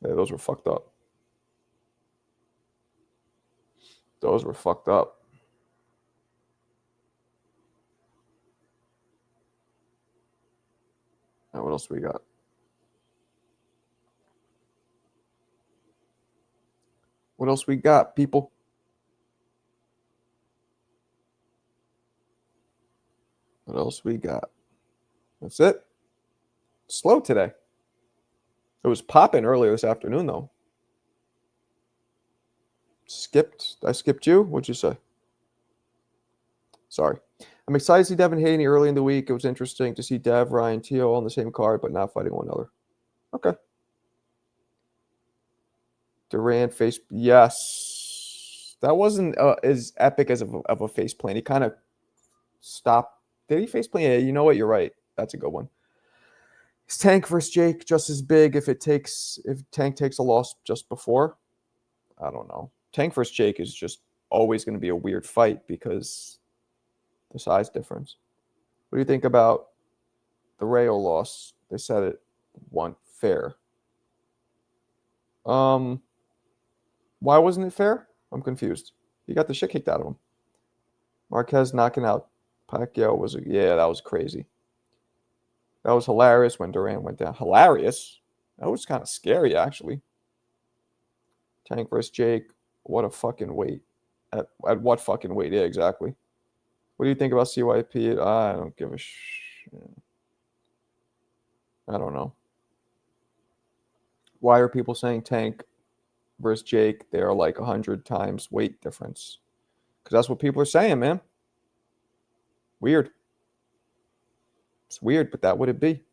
those were fucked up. Those were fucked up. Now, what else we got? What else we got, people? What else we got? That's it. Slow today. It was popping earlier this afternoon, though. I skipped you? What'd you say? Sorry. I'm excited to see Devin Haney early in the week. It was interesting to see Dev, Ryan, Teo on the same card, but not fighting one another. Okay. Durant face. Yes. That wasn't as epic as of a face plant. He kind of stopped. Did he face plant? Yeah, you know what? You're right. That's a good one. Is Tank versus Jake just as big if Tank takes a loss just before? I don't know. Tank versus Jake is just always going to be a weird fight because the size difference. What do you think about the Rayo loss? They said it wasn't fair. Why wasn't it fair? I'm confused. He got the shit kicked out of him. Marquez knocking out Pacquiao that was crazy. That was hilarious when Durant went down. Hilarious? That was kind of scary, actually. Tank versus Jake. What a fucking weight. At what fucking weight? Yeah, exactly. What do you think about CYP? I don't give a shit. I don't know. Why are people saying Tank versus Jake? They are like 100 times weight difference. Because that's what people are saying, man. Weird. It's weird, but that would it be.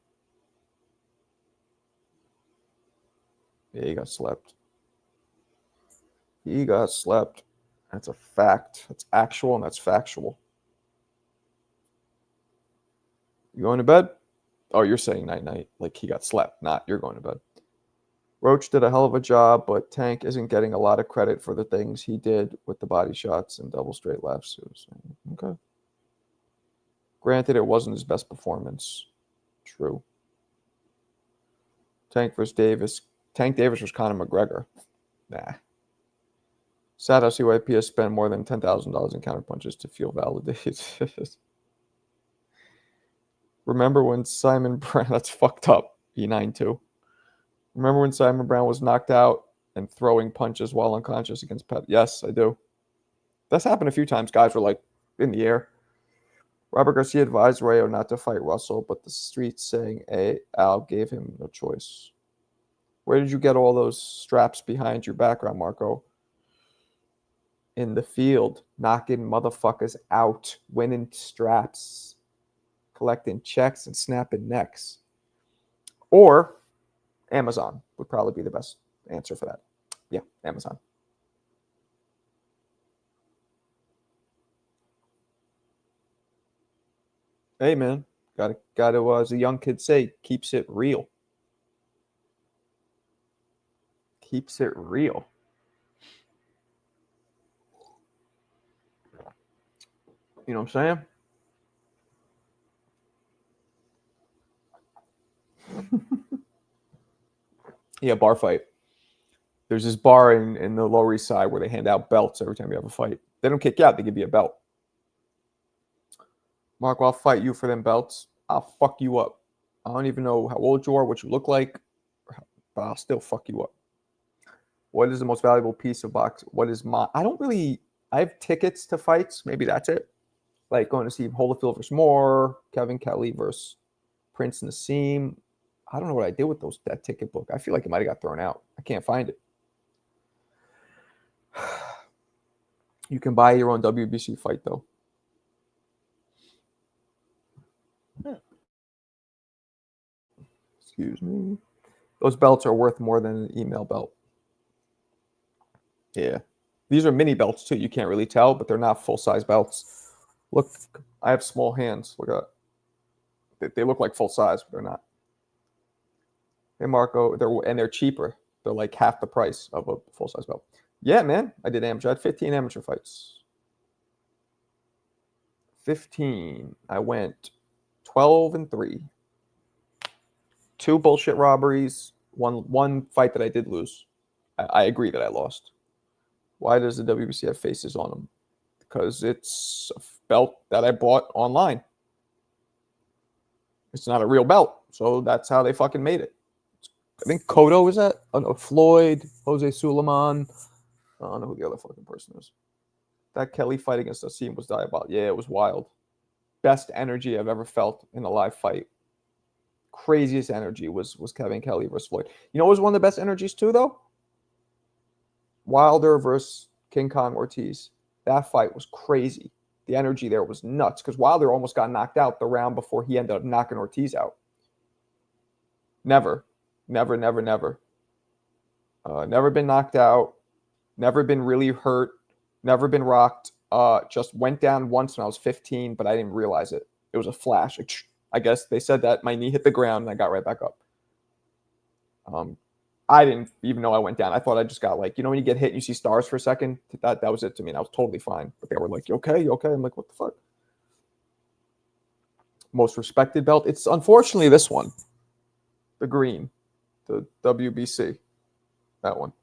Yeah, he got slept. He got slept. That's a fact. That's actual and that's factual. You going to bed? Oh, you're saying night-night. Like he got slept, not you're going to bed. Roach did a hell of a job, but Tank isn't getting a lot of credit for the things he did with the body shots and double straight lefts. Okay. Granted, it wasn't his best performance. True. Tank versus Davis. Tank Davis was Conor McGregor. Nah. Sad how CYP has spent more than $10,000 in counterpunches to feel validated. Remember when Simon Brown... That's fucked up. E9 too. Remember when Simon Brown was knocked out and throwing punches while unconscious against Pat? Yes, I do. That's happened a few times. Guys were like in the air. Robert Garcia advised Rayo not to fight Russell, but the streets saying Al gave him no choice. Where did you get all those straps behind your background, Marco? In the field, knocking motherfuckers out, winning straps, collecting checks and snapping necks. Or Amazon would probably be the best answer for that. Yeah, Amazon. Hey, man, gotta as the young kids say, keeps it real. Keeps it real. You know what I'm saying? Yeah, bar fight. There's this bar in the Lower East Side where they hand out belts every time you have a fight. They don't kick you out, they give you a belt. Marco, I'll fight you for them belts. I'll fuck you up. I don't even know how old you are, what you look like, but I'll still fuck you up. What is the most valuable piece of boxing? What is my... I have tickets to fights. Maybe that's it. Like going to see Holyfield versus Moore, Kevin Kelly versus Prince Nassim. I don't know what I did with that ticket book. I feel like it might have got thrown out. I can't find it. You can buy your own WBC fight, though. Excuse me. Those belts are worth more than an email belt. Yeah. These are mini belts, too. You can't really tell, but they're not full-size belts. Look, I have small hands. Look at that. They look like full-size, but they're not. Hey, Marco, they're cheaper. They're like half the price of a full-size belt. Yeah, man. I did amateur. I had 15 amateur fights. 15. I went 12-3. 2 bullshit robberies. One fight that I did lose. I agree that I lost. Why does the WBC have faces on them? Because it's a belt that I bought online. It's not a real belt. So that's how they fucking made it. I think Cotto is that? Oh, no, Floyd, Jose Sulaiman. I don't know who the other fucking person is. That Kelly fight against Asim was diabolical. Yeah, it was wild. Best energy I've ever felt in a live fight. Craziest energy was Kevin Kelly versus Floyd. You know what was one of the best energies too, though? Wilder versus King Kong Ortiz. That fight was crazy. The energy there was nuts because Wilder almost got knocked out the round before he ended up knocking Ortiz out. Never been knocked out. Never been really hurt. Never been rocked. Just went down once when I was 15, but I didn't realize it. It was a flash. I guess they said that my knee hit the ground and I got right back up. I didn't even know I went down. I thought I just got like, you know, when you get hit and you see stars for a second, that was it to me. And I was totally fine. But they were like, you okay? You okay? I'm like, what the fuck? Most respected belt. It's unfortunately this one. The green. The WBC. That one.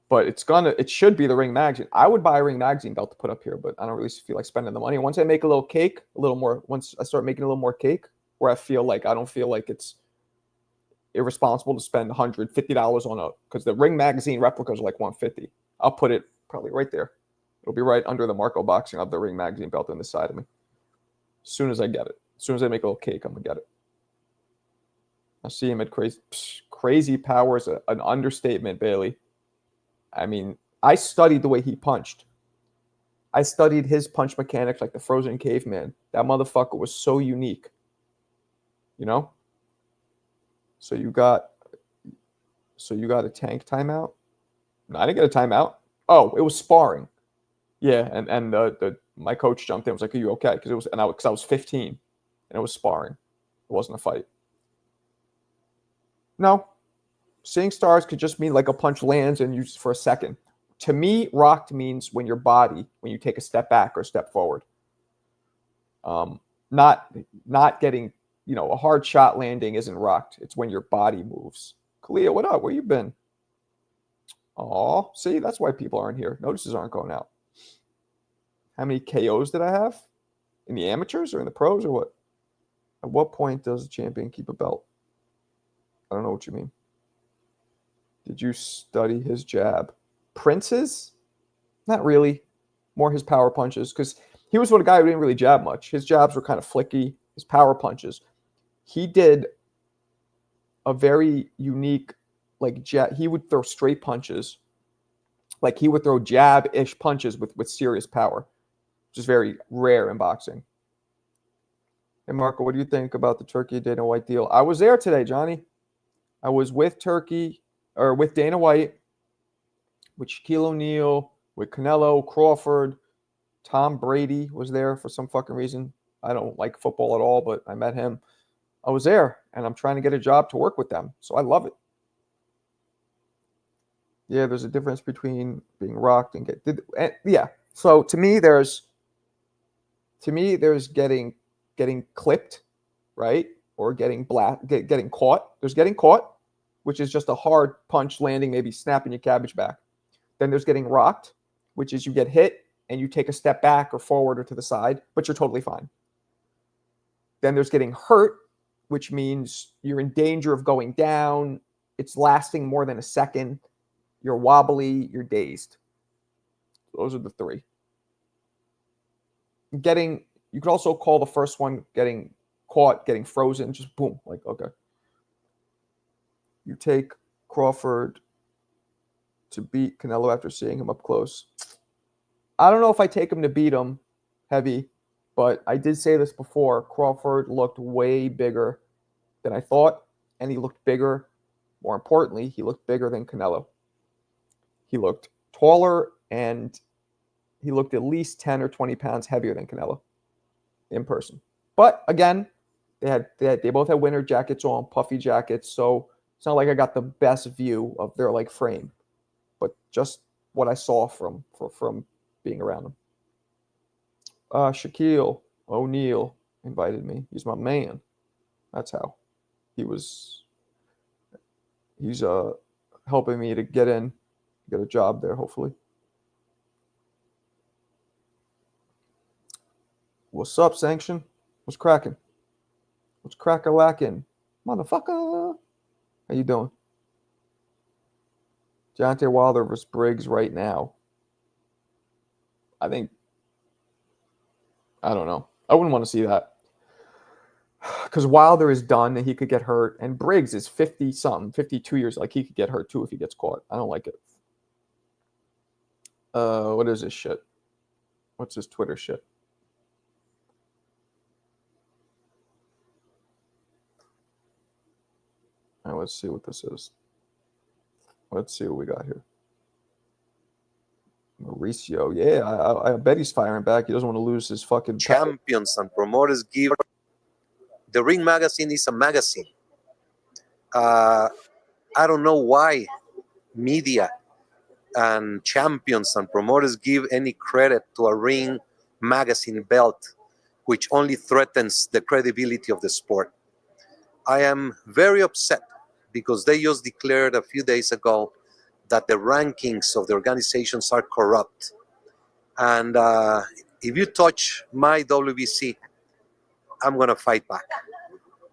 But it should be the Ring Magazine. I would buy a Ring Magazine belt to put up here, but I don't really feel like spending the money. Once I make a little cake, once I start making a little more cake, where I don't feel like it's irresponsible to spend $150 on because the Ring Magazine replicas are like $150. I'll put it probably right there. It'll be right under the Marco boxing of the Ring Magazine belt on the side of me. As soon as I get it. As soon as I make a little cake, I'm going to get it. I see him at crazy powers, an understatement, Bailey. I mean, I studied the way he punched. I studied his punch mechanics like the frozen caveman. That motherfucker was so unique. You know? So you got a Tank timeout? No, I didn't get a timeout. Oh, it was sparring. Yeah, and my coach jumped in and was like, "Are you okay?" Because I was 15 and it was sparring. It wasn't a fight. No. Seeing stars could just mean like a punch lands and you for a second. To me, rocked means when your body, when you take a step back or a step forward. Not getting, a hard shot landing isn't rocked. It's when your body moves. Kalia, what up? Where you been? Oh, see, that's why people aren't here. Notices aren't going out. How many KOs did I have? In the amateurs or in the pros or what? At what point does a champion keep a belt? I don't know what you mean. Did you study his jab? Prince's? Not really. More his power punches, because he was one guy who didn't really jab much. His jabs were kind of flicky. His power punches. He did a very unique, like, jab. He would throw straight punches. Like, he would throw jab-ish punches with serious power, which is very rare in boxing. Hey, Marco, what do you think about the Turkey Dana White deal? I was there today, Johnny. I was with Dana White, with Shaquille O'Neal, with Canelo, Crawford, Tom Brady was there for some fucking reason. I don't like football at all, but I met him. I was there, and I'm trying to get a job to work with them, so I love it. Yeah, there's a difference between being rocked and yeah. So to me, there's getting clipped, right, or getting caught. There's getting caught, which is just a hard punch landing, maybe snapping your cabbage back. Then there's getting rocked, which is you get hit and you take a step back or forward or to the side, but you're totally fine. Then there's getting hurt, which means you're in danger of going down. It's lasting more than a second. You're wobbly. You're dazed. Those are the three. You could also call the first one getting caught, getting frozen, just boom, like, okay. You take Crawford to beat Canelo after seeing him up close. I don't know if I take him to beat him heavy, but I did say this before. Crawford looked way bigger than I thought, and he looked bigger. More importantly, he looked bigger than Canelo. He looked taller, and he looked at least 10 or 20 pounds heavier than Canelo in person. But again, they both had winter jackets on, puffy jackets, so it's not like I got the best view of their like frame, but just what I saw from being around them. Shaquille O'Neal invited me. He's my man. That's how. He's helping me to get a job there, hopefully. What's up, Sanction? What's cracking? What's crack-a-lacking? Motherfucker! How you doing? Deontay Wilder versus Briggs right now. I don't know. I wouldn't want to see that. Because Wilder is done and he could get hurt. And Briggs is 50-something, 52 years. Like, he could get hurt too if he gets caught. I don't like it. What is this shit? What's this Twitter shit? All right, let's see what this is. Let's see what we got here. Mauricio, yeah, I bet he's firing back. He doesn't want to lose his fucking champions and promoters give. The Ring Magazine is a magazine. I don't know why media and champions and promoters give any credit to a Ring Magazine belt, which only threatens the credibility of the sport. I am very upset because they just declared a few days ago that the rankings of the organizations are corrupt. And if you touch my WBC, I'm going to fight back.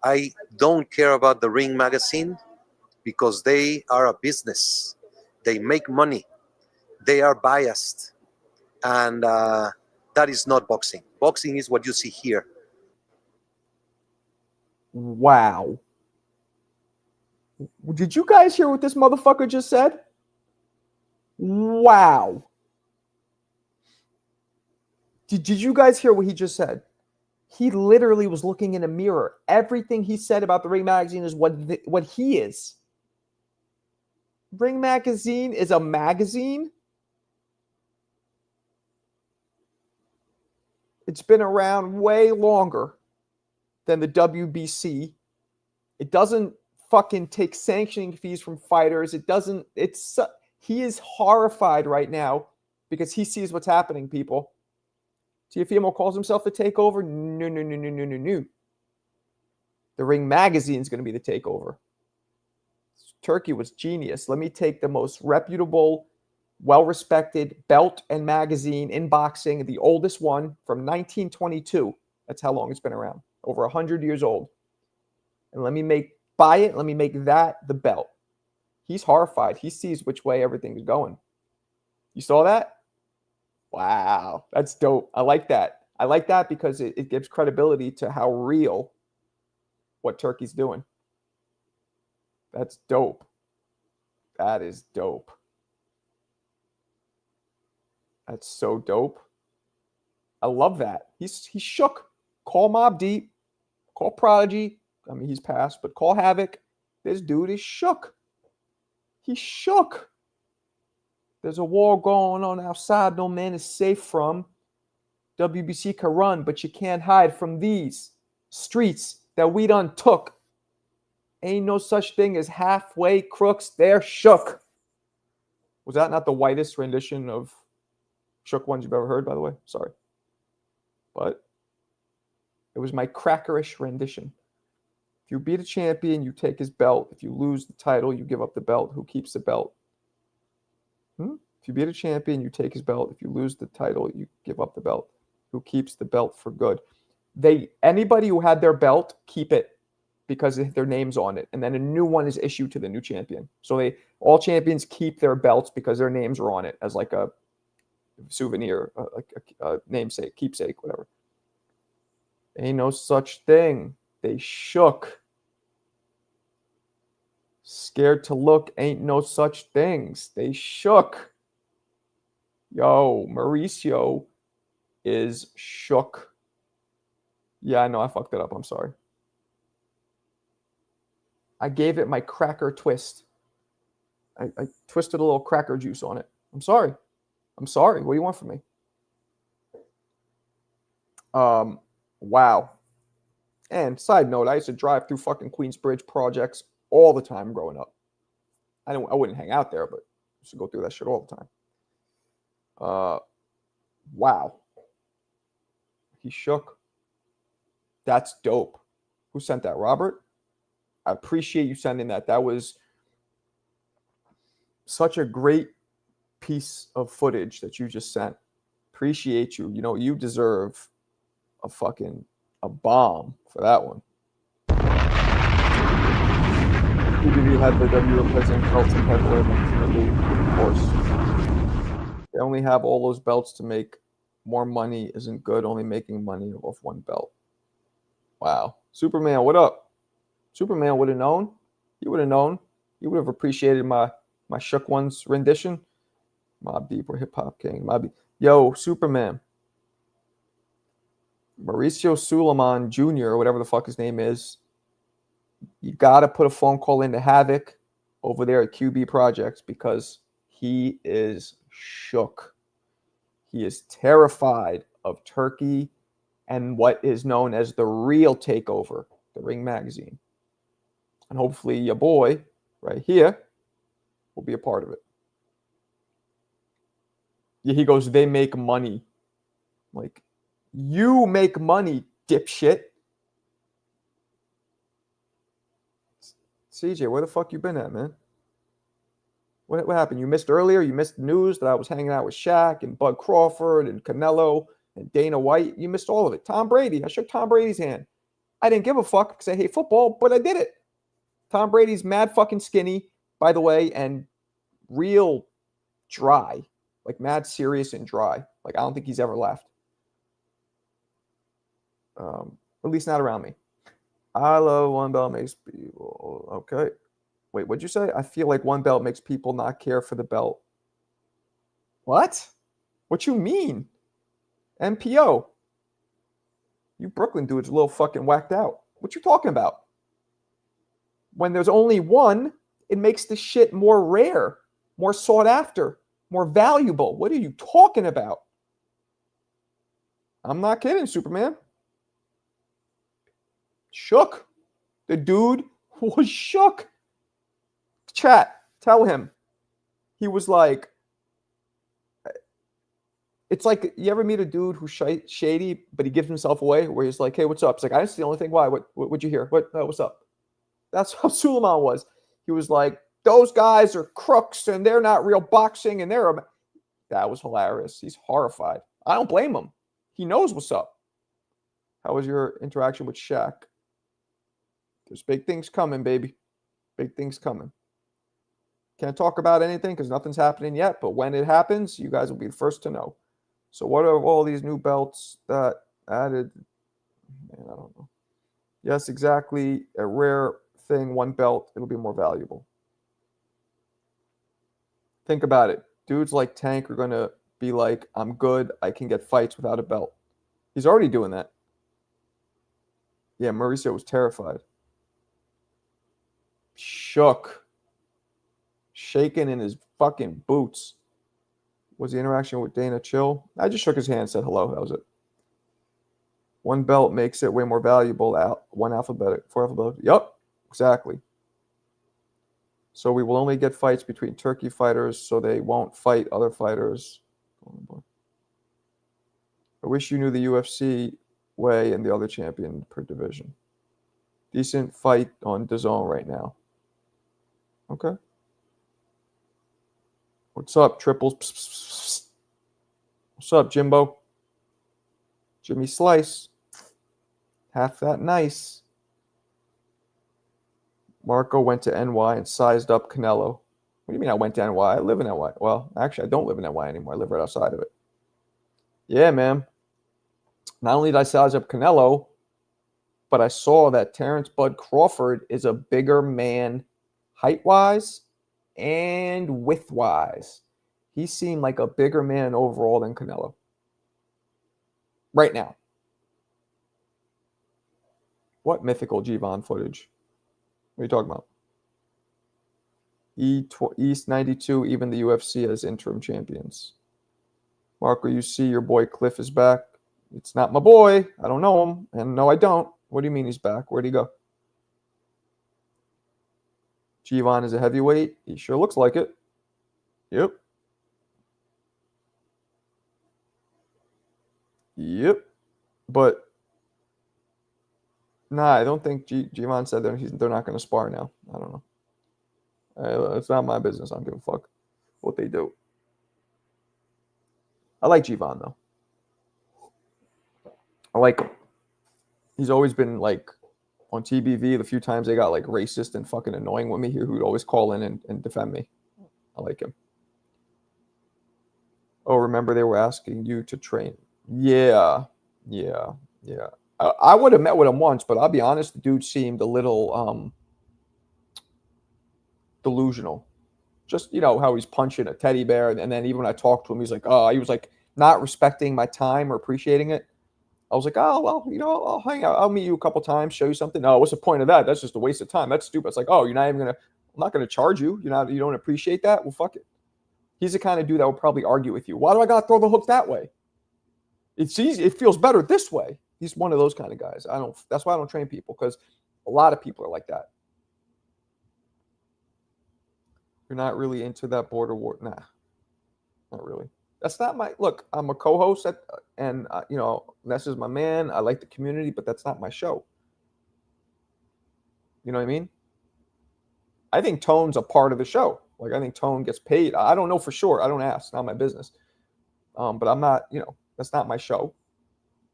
I don't care about the Ring Magazine because they are a business. They make money. They are biased. And that is not boxing. Boxing is what you see here. Wow. Did you guys hear what this motherfucker just said? Wow. Did you guys hear what he just said? He literally was looking in a mirror. Everything he said about the Ring Magazine is what he is. Ring Magazine is a magazine? It's been around way longer than the WBC. It doesn't fucking take sanctioning fees from fighters. He is horrified right now because he sees what's happening, people. Teofimo calls himself the takeover. No. The Ring Magazine is going to be the takeover. Turkey was genius. Let me take the most reputable, well-respected belt and magazine in boxing, the oldest one from 1922. That's how long it's been around. Over 100 years old. And let me buy it. Let me make that the belt. He's horrified. He sees which way everything is going. You saw that? Wow. That's dope. I like that. I like that because it gives credibility to how real what Turkey's doing. That's dope. That is dope. That's so dope. I love that. He's shook. Call Mobb Deep. Call Prodigy. I mean, he's passed, but call Havoc. This dude is shook. He's shook. There's a war going on outside no man is safe from. WBC can run, but you can't hide from these streets that we done took. Ain't no such thing as halfway crooks. They're shook. Was that not the whitest rendition of Shook Ones you've ever heard, by the way? Sorry. But it was my crackerish rendition. If you beat a champion, you take his belt. If you lose the title, you give up the belt. Who keeps the belt? If you beat a champion, you take his belt. If you lose the title, you give up the belt. Who keeps the belt for good? Anybody who had their belt, keep it because their name's on it. And then a new one is issued to the new champion. So all champions keep their belts because their names are on it as like a souvenir, like a namesake, keepsake, whatever. Ain't no such thing. They shook. Scared to look. Ain't no such things. They shook. Yo, Mauricio is shook. Yeah, I know I fucked it up. I'm sorry. I gave it my cracker twist. I twisted a little cracker juice on it. I'm sorry. I'm sorry. What do you want from me? Wow. And side note, I used to drive through fucking Queensbridge projects all the time growing up. I wouldn't hang out there, but I used to go through that shit all the time. Wow. He shook. That's dope. Who sent that? Robert? I appreciate you sending that. That was such a great piece of footage that you just sent. Appreciate you. You know, you deserve a bomb for that one. PBB had the W replacing belts and heavyweight, of course. They only have all those belts to make more money isn't good. Only making money off one belt. Wow. Superman, what up? Superman would have known. He would have known. He would have appreciated my Shook Ones rendition. Mobb Deep or Hip Hop King. Yo, Superman. Mauricio Sulaiman Jr., or whatever the fuck his name is. You got to put a phone call into Havoc over there at QB Projects because he is shook. He is terrified of Turkey and what is known as the real takeover, the Ring Magazine. And hopefully your boy right here will be a part of it. Yeah, he goes, they make money. Like, you make money, dipshit. CJ, where the fuck you been at, man? What happened? You missed earlier? You missed news that I was hanging out with Shaq and Bud Crawford and Canelo and Dana White. You missed all of it. Tom Brady. I shook Tom Brady's hand. I didn't give a fuck because I hate football, but I did it. Tom Brady's mad fucking skinny, by the way, and real dry. Like mad serious and dry. Like I don't think he's ever laughed. At least not around me. I love one belt makes people. Okay. Wait, what'd you say? I feel like one belt makes people not care for the belt. What? What you mean? MPO. You Brooklyn dudes a little fucking whacked out. What you talking about? When there's only one, it makes the shit more rare, more sought after, more valuable. What are you talking about? I'm not kidding, Superman. Shook. The dude was shook. Chat, tell him. He was like, it's like, you ever meet a dude who's shady, but he gives himself away, where he's like, hey, what's up? It's like, I didn't see the only thing. Why? What'd you hear? What's up? That's how Sulaiman was. He was like, those guys are crooks, and they're not real boxing, and that was hilarious. He's horrified. I don't blame him. He knows what's up. How was your interaction with Shaq? There's big things coming, baby. Big things coming. Can't talk about anything because nothing's happening yet, but when it happens, you guys will be the first to know. So what are all these new belts that added? Man, I don't know. Yes, exactly. A rare thing, one belt, it'll be more valuable. Think about it. Dudes like Tank are going to be like, I'm good. I can get fights without a belt. He's already doing that. Yeah, Mauricio was terrified. Shook. Shaking in his fucking boots. Was the interaction with Dana chill? I just shook his hand and said hello. That was it. One belt makes it way more valuable. Four alphabetic. Yup, exactly. So we will only get fights between Turkey fighters, so they won't fight other fighters. I wish you knew the UFC way and the other champion per division. Decent fight on DAZN right now. Okay. What's up, Triples? Psst, psst, psst. What's up, Jimbo? Jimmy Slice. Half that nice. Marco went to NY and sized up Canelo. What do you mean I went to NY? I live in NY. Well, actually, I don't live in NY anymore. I live right outside of it. Yeah, man. Not only did I size up Canelo, but I saw that Terrence Bud Crawford is a bigger man height-wise and width-wise. He seemed like a bigger man overall than Canelo. Right now. What mythical G-Von footage? What are you talking about? East 92, even the UFC as interim champions. Marco, you see your boy Cliff is back. It's not my boy. I don't know him. And no, I don't. What do you mean he's back? Where'd he go? G-Von is a heavyweight. He sure looks like it. Yep. Yep. But nah, I don't think G-Von said they're not going to spar now. I don't know. It's not my business. I don't give a fuck what they do. I like G-Von, though. I like him. He's always been, like, on TBV, the few times they got, like, racist and fucking annoying with me, he would always call in and defend me. I like him. Oh, remember they were asking you to train. Yeah. I would have met with him once, but I'll be honest, the dude seemed a little delusional. Just, you know, how he's punching a teddy bear, and then even when I talked to him, he's like, oh, he was like not respecting my time or appreciating it. I was like, oh, well, you know, I'll hang out. I'll meet you a couple times, show you something. No, what's the point of that? That's just a waste of time. That's stupid. It's like, oh, you're not even I'm not gonna charge you. You don't appreciate that? Well, fuck it. He's the kind of dude that will probably argue with you. Why do I gotta throw the hook that way? It's easy. It feels better this way. He's one of those kind of guys. That's why I don't train people, because a lot of people are like that. You're not really into that border war. Nah, not really. That's not my look. I'm a co-host and you know, Ness is my man. I like the community, but that's not my show. You know what I mean? I think Tone's a part of the show. Like, I think Tone gets paid. I don't know for sure. I don't ask. It's not my business. But I'm not, you know, that's not my show.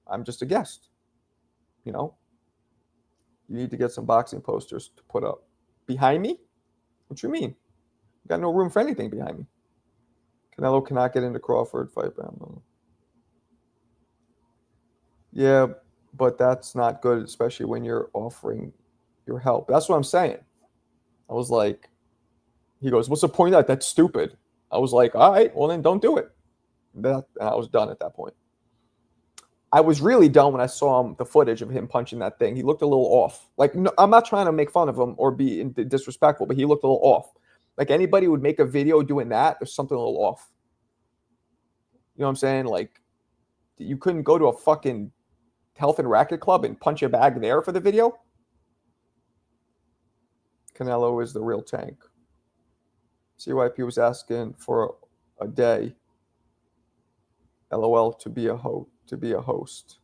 I'm just a guest. You know? You need to get some boxing posters to put up. Behind me? What you mean? Got no room for anything behind me. Canelo cannot get into Crawford fight. Yeah, but that's not good, especially when you're offering your help. That's what I'm saying. I was like, he goes, what's the point of that? That's stupid. I was like, all right, well then don't do it. And I was done at that point. I was really done when I saw the footage of him punching that thing. He looked a little off. Like, no, I'm not trying to make fun of him or be disrespectful, but he looked a little off. Like, anybody would make a video doing that, there's something a little off. You know what I'm saying? Like, you couldn't go to a fucking health and racket club and punch a bag there for the video? Canelo is the real tank. CYP was asking for a day. LOL to be a host.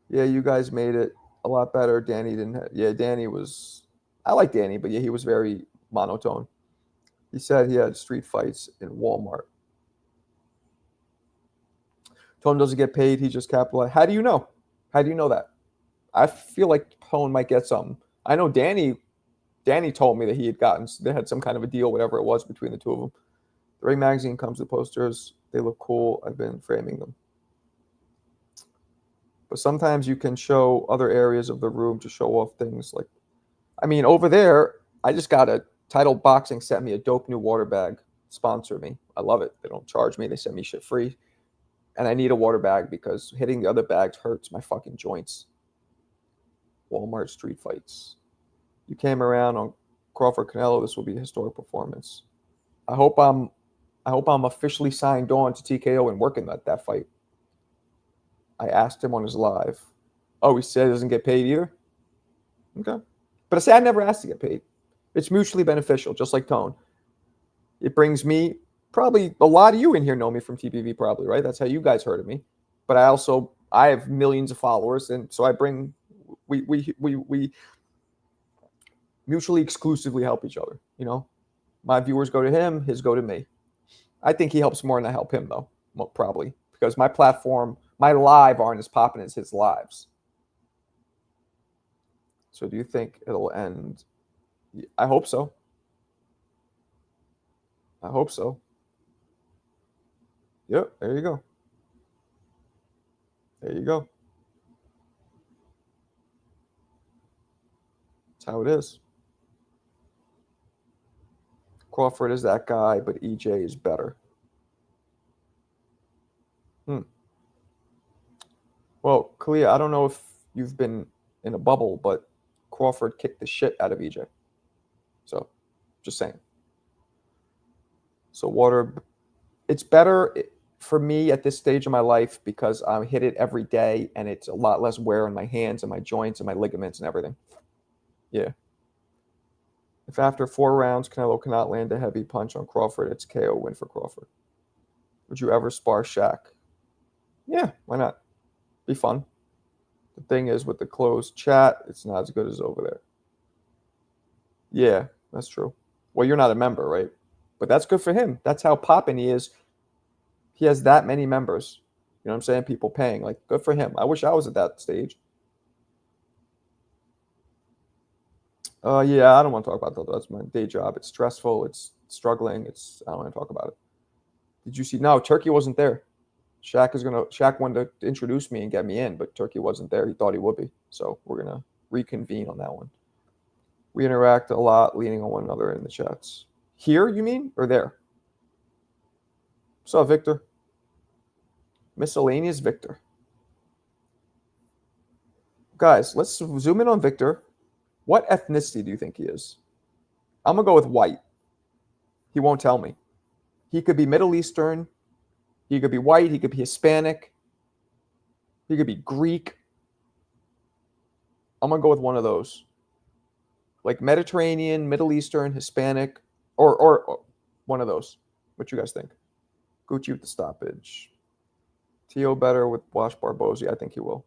Yeah, you guys made it a lot better. Danny didn't. Yeah, Danny was. I like Danny, but yeah, he was very monotone. He said he had street fights in Walmart. Tone doesn't get paid. He just capitalized. How do you know? How do you know that? I feel like Tone might get something. I know Danny told me that they had some kind of a deal, whatever it was, between the two of them. The Ring magazine comes with posters. They look cool. I've been framing them. But sometimes you can show other areas of the room to show off things like, over there, I just got a Title Boxing sent me a dope new water bag. Sponsor me. I love it. They don't charge me. They send me shit free. And I need a water bag because hitting the other bags hurts my fucking joints. Walmart street fights. You came around on Crawford Canelo. This will be a historic performance. I hope I'm officially signed on to TKO and working that fight. I asked him on his live. Oh, he said he doesn't get paid either? Okay. But I say I never asked to get paid. It's mutually beneficial, just like Tone. It brings me, probably a lot of you in here know me from TBV probably, right? That's how you guys heard of me. But I have millions of followers, and so we mutually exclusively help each other, My viewers go to him, his go to me. I think he helps more than I help him, though, probably, because my platform, my live aren't as popping as his lives. So do you think it'll end? I hope so. I hope so. Yep, there you go. There you go. That's how it is. Crawford is that guy, but EJ is better. Well, Kalia, I don't know if you've been in a bubble, but Crawford kicked the shit out of EJ. So, just saying. So water, it's better for me at this stage of my life because I hit it every day and it's a lot less wear on my hands and my joints and my ligaments and everything. Yeah. If after 4 rounds Canelo cannot land a heavy punch on Crawford, it's KO win for Crawford. Would you ever spar Shaq? Yeah, why not? Be fun. The thing is, with the closed chat, it's not as good as over there. Yeah, that's true. Well, you're not a member, right? But that's good for him. That's how poppin' he is. He has that many members. You know what I'm saying? People paying. Like, good for him. I wish I was at that stage. Yeah, I don't want to talk about that. That's my day job. It's stressful. It's struggling. I don't want to talk about it. Did you see? No, Turkey wasn't there. Shaq wanted to introduce me and get me in, but Turkey wasn't there. He thought he would be. So we're going to reconvene on that one. We interact a lot, leaning on one another in the chats. Here, you mean? Or there? What's up, Victor? Miscellaneous Victor. Guys, let's zoom in on Victor. What ethnicity do you think he is? I'm going to go with white. He won't tell me. He could be Middle Eastern. He could be white. He could be Hispanic. He could be Greek. I'm going to go with one of those. Like Mediterranean, Middle Eastern, Hispanic, or one of those. What you guys think? Gucci with the stoppage. Tio better with Wash Barbosi. I think he will.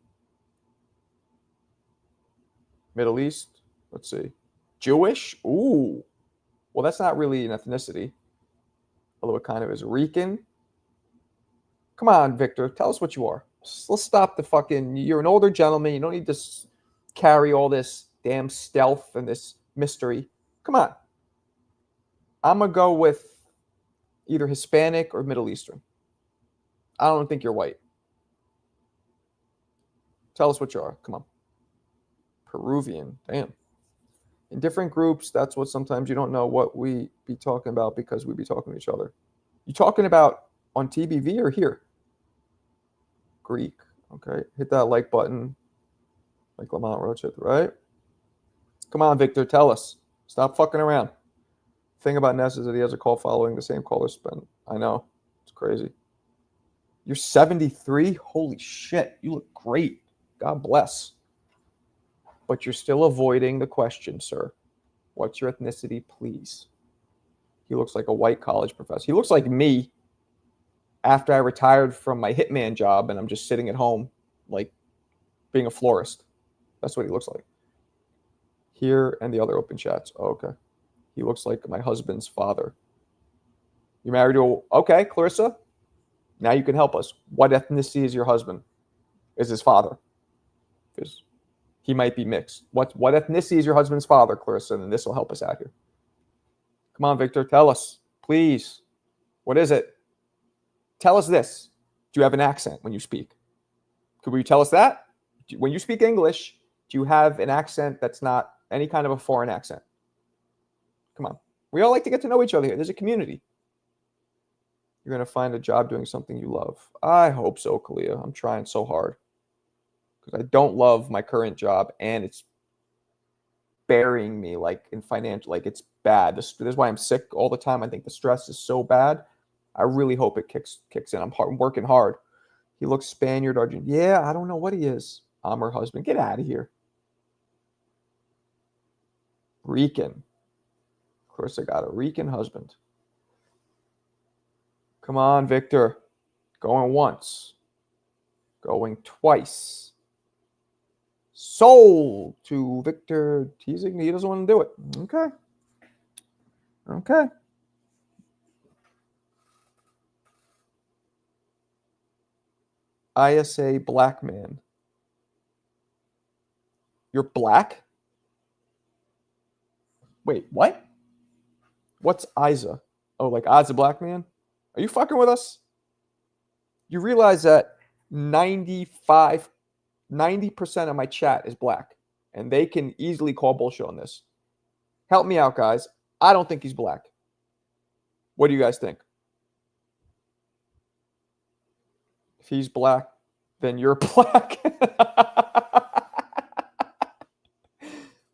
Middle East. Let's see. Jewish? Ooh. Well, that's not really an ethnicity. Although it kind of is. Rican? Come on, Victor. Tell us what you are. Let's stop the fucking... You're an older gentleman. You don't need to carry all this damn stealth and this mystery. Come on. I'm going to go with either Hispanic or Middle Eastern. I don't think you're white. Tell us what you are. Come on. Peruvian. Damn. In different groups, that's what sometimes you don't know what we be talking about because we be talking to each other. You talking about on TBV or here? Greek. Okay. Hit that like button. Like Lamont Roach hit, right? Come on, Victor. Tell us. Stop fucking around. The thing about Ness is that he has a call following the same caller spin. I know. It's crazy. You're 73? Holy shit. You look great. God bless. but you're still avoiding the question, sir. What's your ethnicity, please? He looks like a white college professor. He looks like me after I retired from my hitman job and I'm just sitting at home, like being a florist. That's what he looks like. Here and the other open chats. Oh, okay. He looks like my husband's father. You're married to okay, Clarissa. Now you can help us. What ethnicity is your husband? Is his father? Because he might be mixed. What ethnicity is your husband's father, Clarissa? And this will help us out here. Come on, Victor. Tell us, please. What is it? Tell us this. Do you have an accent when you speak? Could you tell us that? When you speak English, do you have an accent that's not any kind of a foreign accent? Come on. We all like to get to know each other here. There's a community. You're going to find a job doing something you love. I hope so, Kalia. I'm trying so hard. Because I don't love my current job, and it's burying me, like, in financial, like, it's bad. This is why I'm sick all the time. I think the stress is so bad. I really hope it kicks in. I'm working hard. He looks Spaniard, Argentine. Yeah, I don't know what he is. I'm her husband. Get out of here. Rican. Of course, I got a Rican husband. Come on, Victor. Going once. Going twice. Sold to Victor teasing. He doesn't want to do it. Okay. Okay. ISA black man. You're black? Wait, what? What's Isa? Oh, like Isa black man? Are you fucking with us? You realize that 90% of my chat is black, and they can easily call bullshit on this. Help me out, guys. I don't think he's black. What do you guys think? If he's black, then you're black.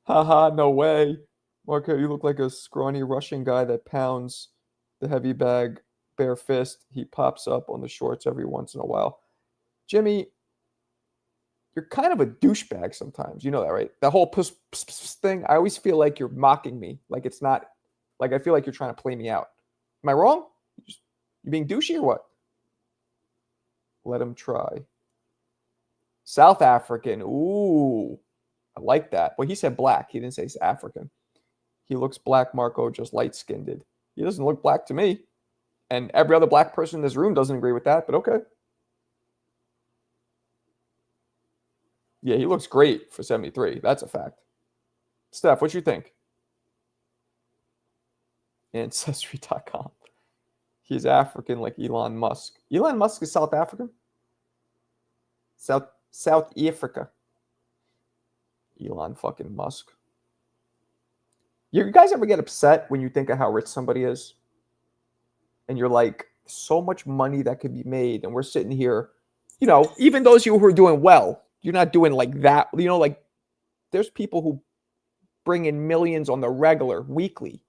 Haha, no way. Marco, you look like a scrawny Russian guy that pounds the heavy bag bare fist. He pops up on the shorts every once in a while. Jimmy, you're kind of a douchebag sometimes. You know that, right? That whole puss thing, I always feel like you're mocking me. Like it's not, like I feel like you're trying to play me out. Am I wrong? You being douchey or what? Let him try. South African. Ooh, I like that. Well, he said black. He didn't say he's African. He looks black, Marco, just light-skinned. He doesn't look black to me. And every other black person in this room doesn't agree with that, but okay. Yeah, he looks great for 73. That's a fact. Steph, what you think? Ancestry.com. He's African like Elon Musk. Elon Musk is South African? South Africa. Elon fucking Musk. You guys ever get upset when you think of how rich somebody is? And you're like, so much money that could be made. And we're sitting here, you know, even those of you who are doing well, you're not doing like that. You know, like there's people who bring in millions on the regular, weekly.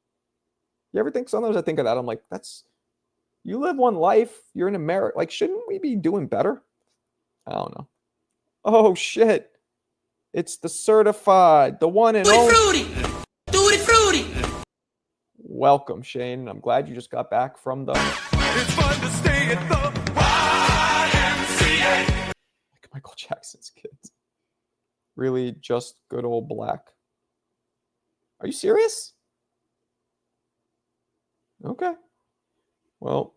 You ever think, sometimes I think of that, I'm like, you live one life, you're in America. Like, shouldn't we be doing better? I don't know. Oh, shit. It's the certified, the one and only. Fruity. Tutti frutti. Welcome, Shane. I'm glad you just got back from the. It's fun to stay at the YMCA. Like Michael Jackson's kids. Really, just good old black. Are you serious? Okay. Well,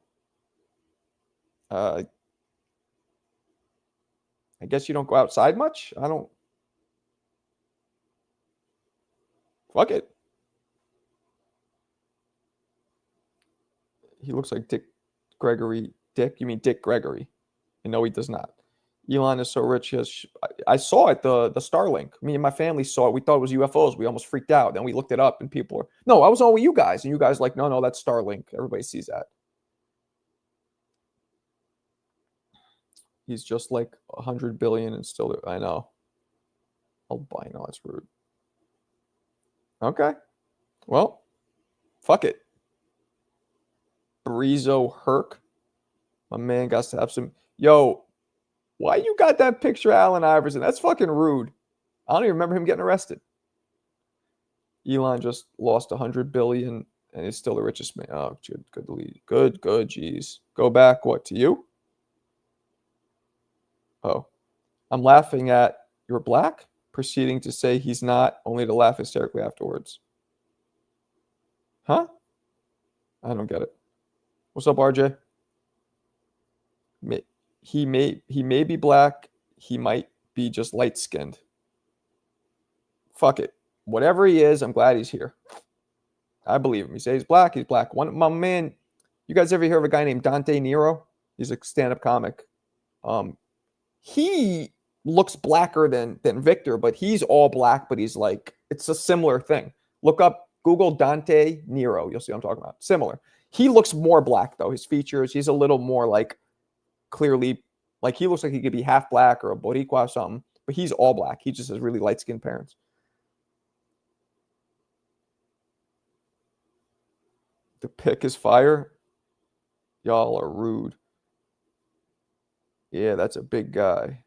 I guess you don't go outside much. I don't. Fuck it. He looks like Dick Gregory. Dick? You mean Dick Gregory? And no, he does not. Elon is so rich. I saw it, the Starlink. Me and my family saw it. We thought it was UFOs. We almost freaked out. Then we looked it up, and people were, no, I was on with you guys. And you guys like, no, that's Starlink. Everybody sees that. He's just like 100 billion and still, I know. Albino, that's rude. Okay. Well, fuck it. Brizo Herc. My man got to have some. Yo, why you got that picture of Allen Iverson? That's fucking rude. I don't even remember him getting arrested. Elon just lost $100 billion and is still the richest man. Oh, good lead. Good. Geez. Go back, what, to you? Oh. I'm laughing at you're black, proceeding to say he's not, only to laugh hysterically afterwards. Huh? I don't get it. What's up, RJ? He may be black. He might be just light-skinned. Fuck it. Whatever he is, I'm glad he's here. I believe him. He says he's black. He's black. My man, you guys ever hear of a guy named Dante Nero? He's a stand-up comic. He looks blacker than Victor, but he's all black, but he's like, it's a similar thing. Look up, Google Dante Nero. You'll see what I'm talking about. Similar. He looks more black, though. His features, he's a little more like clearly, like he looks like he could be half black or a Boricua or something, but he's all black. He just has really light-skinned parents. The pick is fire. Y'all are rude. Yeah, that's a big guy.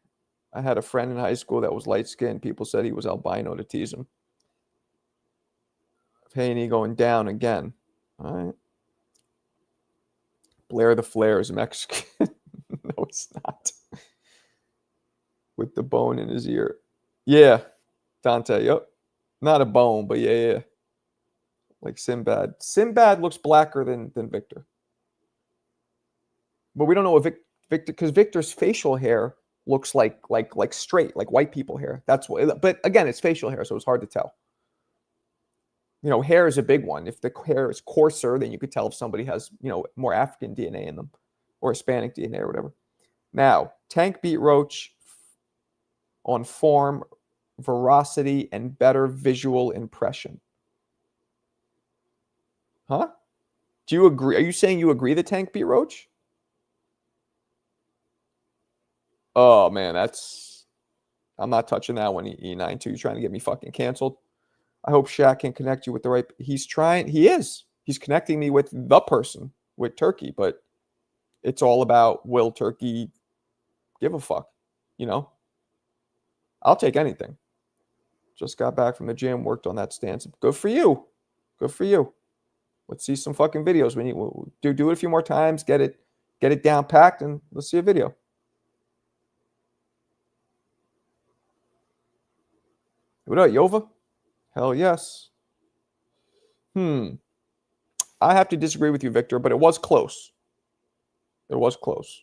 I had a friend in high school that was light-skinned. People said he was albino to tease him. Haney going down again. All right. Blair the Flair is Mexican. No, it's not. With the bone in his ear. Yeah. Dante, yep. Not a bone, but yeah. Like Sinbad. Sinbad looks blacker than Victor. But we don't know what Victor, because Victor's facial hair looks like straight, like white people hair. That's what, but again, it's facial hair, so it's hard to tell. You know, hair is a big one. If the hair is coarser, then you could tell if somebody has, you know, more African DNA in them or Hispanic DNA or whatever. Now, Tank beat Roach on form, veracity, and better visual impression. Huh? Do you agree? Are you saying you agree that Tank beat Roach? Oh, man, I'm not touching that one, E92. You're trying to get me fucking canceled. I hope Shaq can connect you with the right. He's connecting me with the person, with Turkey, but it's all about, will Turkey give a fuck? You know? I'll take anything. Just got back from the gym, worked on that stance. Good for you. Good for you. Let's see some fucking videos. We'll do it a few more times, get it down packed, and let's see a video. What up, Yova? Hell yes. I have to disagree with you, Victor, but it was close. It was close.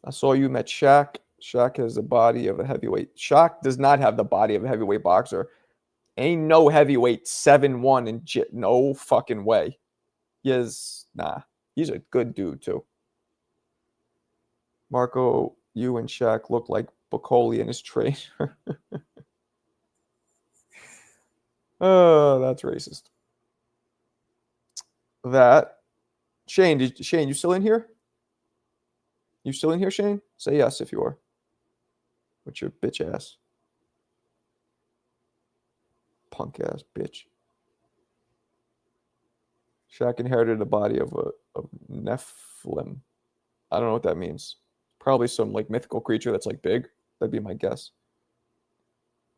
I saw you met Shaq. Shaq has the body of a heavyweight. Shaq does not have the body of a heavyweight boxer. Ain't no heavyweight 7'1" and no fucking way. Nah. He's a good dude, too. Marco, you and Shaq look like Bacoli and his trainer. Oh, that's racist. Shane, you still in here? You still in here, Shane? Say yes if you are. With your bitch ass. Punk ass bitch. Shaq inherited the body of Nephilim. I don't know what that means. Probably some like mythical creature that's like big. That'd be my guess.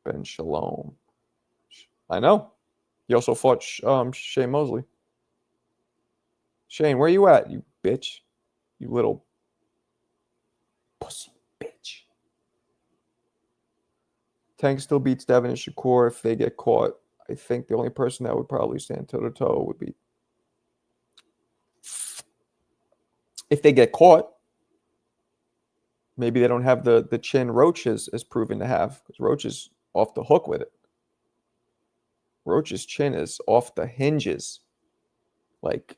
Ben Shalom. I know. He also fought Shane Mosley. Shane, where you at, you bitch? You little pussy bitch. Tank still beats Devin and Shakur if they get caught. I think the only person that would probably stand toe-to-toe would be if they get caught. Maybe they don't have the chin Roach is proven to have, because Roach is off the hook with it. Roach's chin is off the hinges. Like,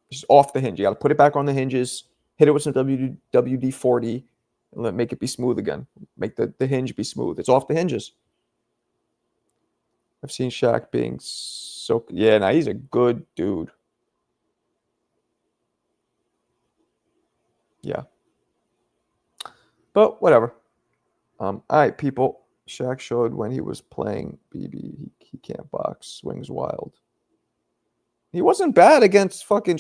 just off the hinge. You got to put it back on the hinges, hit it with some WD-40, and make it be smooth again. Make the hinge be smooth. It's off the hinges. I've seen Shaq being so... Yeah, now he's a good dude. Yeah. But whatever. All right, people. Shaq showed when he was playing BB. He can't box. Swings wild. He wasn't bad against fucking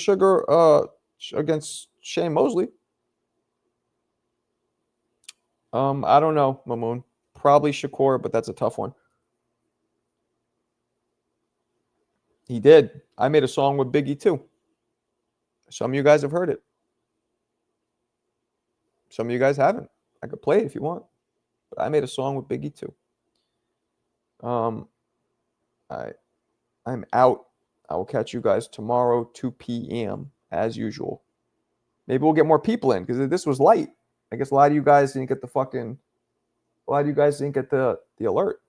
against Shane Mosley. I don't know, Mamoon. probably Shakur, but that's a tough one. He did. I made a song with Biggie too. Some of you guys have heard it. Some of you guys haven't. I could play it if you want. But I made a song with Biggie too. I'm out. I will catch you guys tomorrow, 2 p.m. as usual. Maybe we'll get more people in because this was light. I guess a lot of you guys didn't get the alert.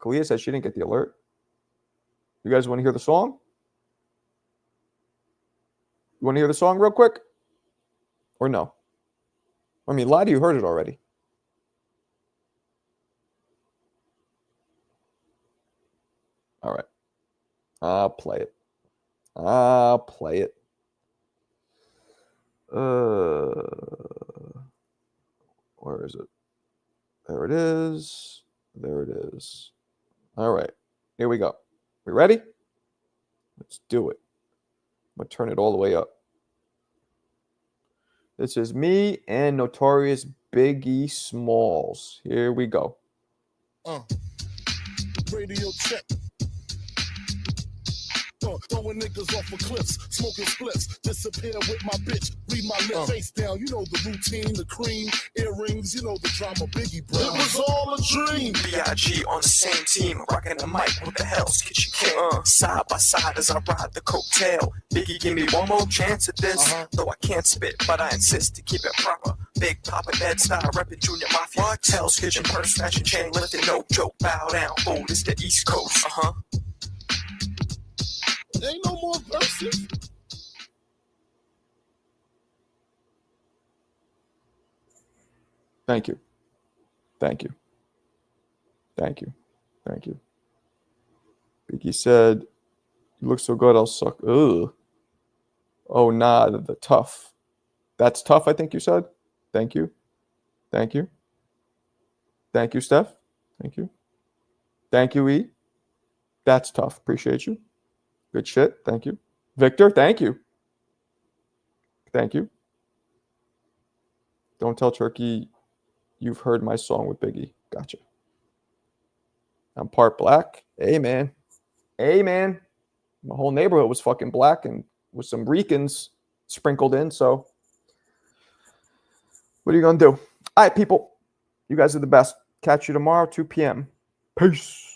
Kalia said she didn't get the alert. You guys want to hear the song? You want to hear the song real quick? Or no? I mean, a lot of you heard it already. All right. I'll play it. Where is it? There it is. All right. Here we go. We ready? Let's do it. I'm going to turn it all the way up. This is me and Notorious Biggie Smalls. Here we go. Radio check. Throwing niggas off of cliffs, smoking spliffs, disappear with my bitch, read my lip face down, you know the routine, the cream, earrings, you know the drama, Biggie bro. It was all a dream. B.I.G. on the same team, rocking the mic with the hell's kitchen king. Side by side as I ride the coattail. Biggie, give me one more chance at this. Though I can't spit, but I insist to keep it proper. Big Papa Dead style, reppin' Junior Mafia. What? Hell's kitchen, purse, fashion, chain lifting, no joke, bow down. Bold is the East Coast. Ain't no more verses. Thank you. Biggie said, "You look so good, I'll suck." Ugh. Oh, nah, the tough. That's tough, I think you said. Thank you. Thank you, Steph. Thank you, E. That's tough. Appreciate you. Good shit. Thank you. Victor, thank you. Don't tell Turkey you've heard my song with Biggie. Gotcha. I'm part black. Amen. My whole neighborhood was fucking black and with some Ricans sprinkled in. So what are you going to do? All right, people. You guys are the best. Catch you tomorrow, 2 p.m. Peace.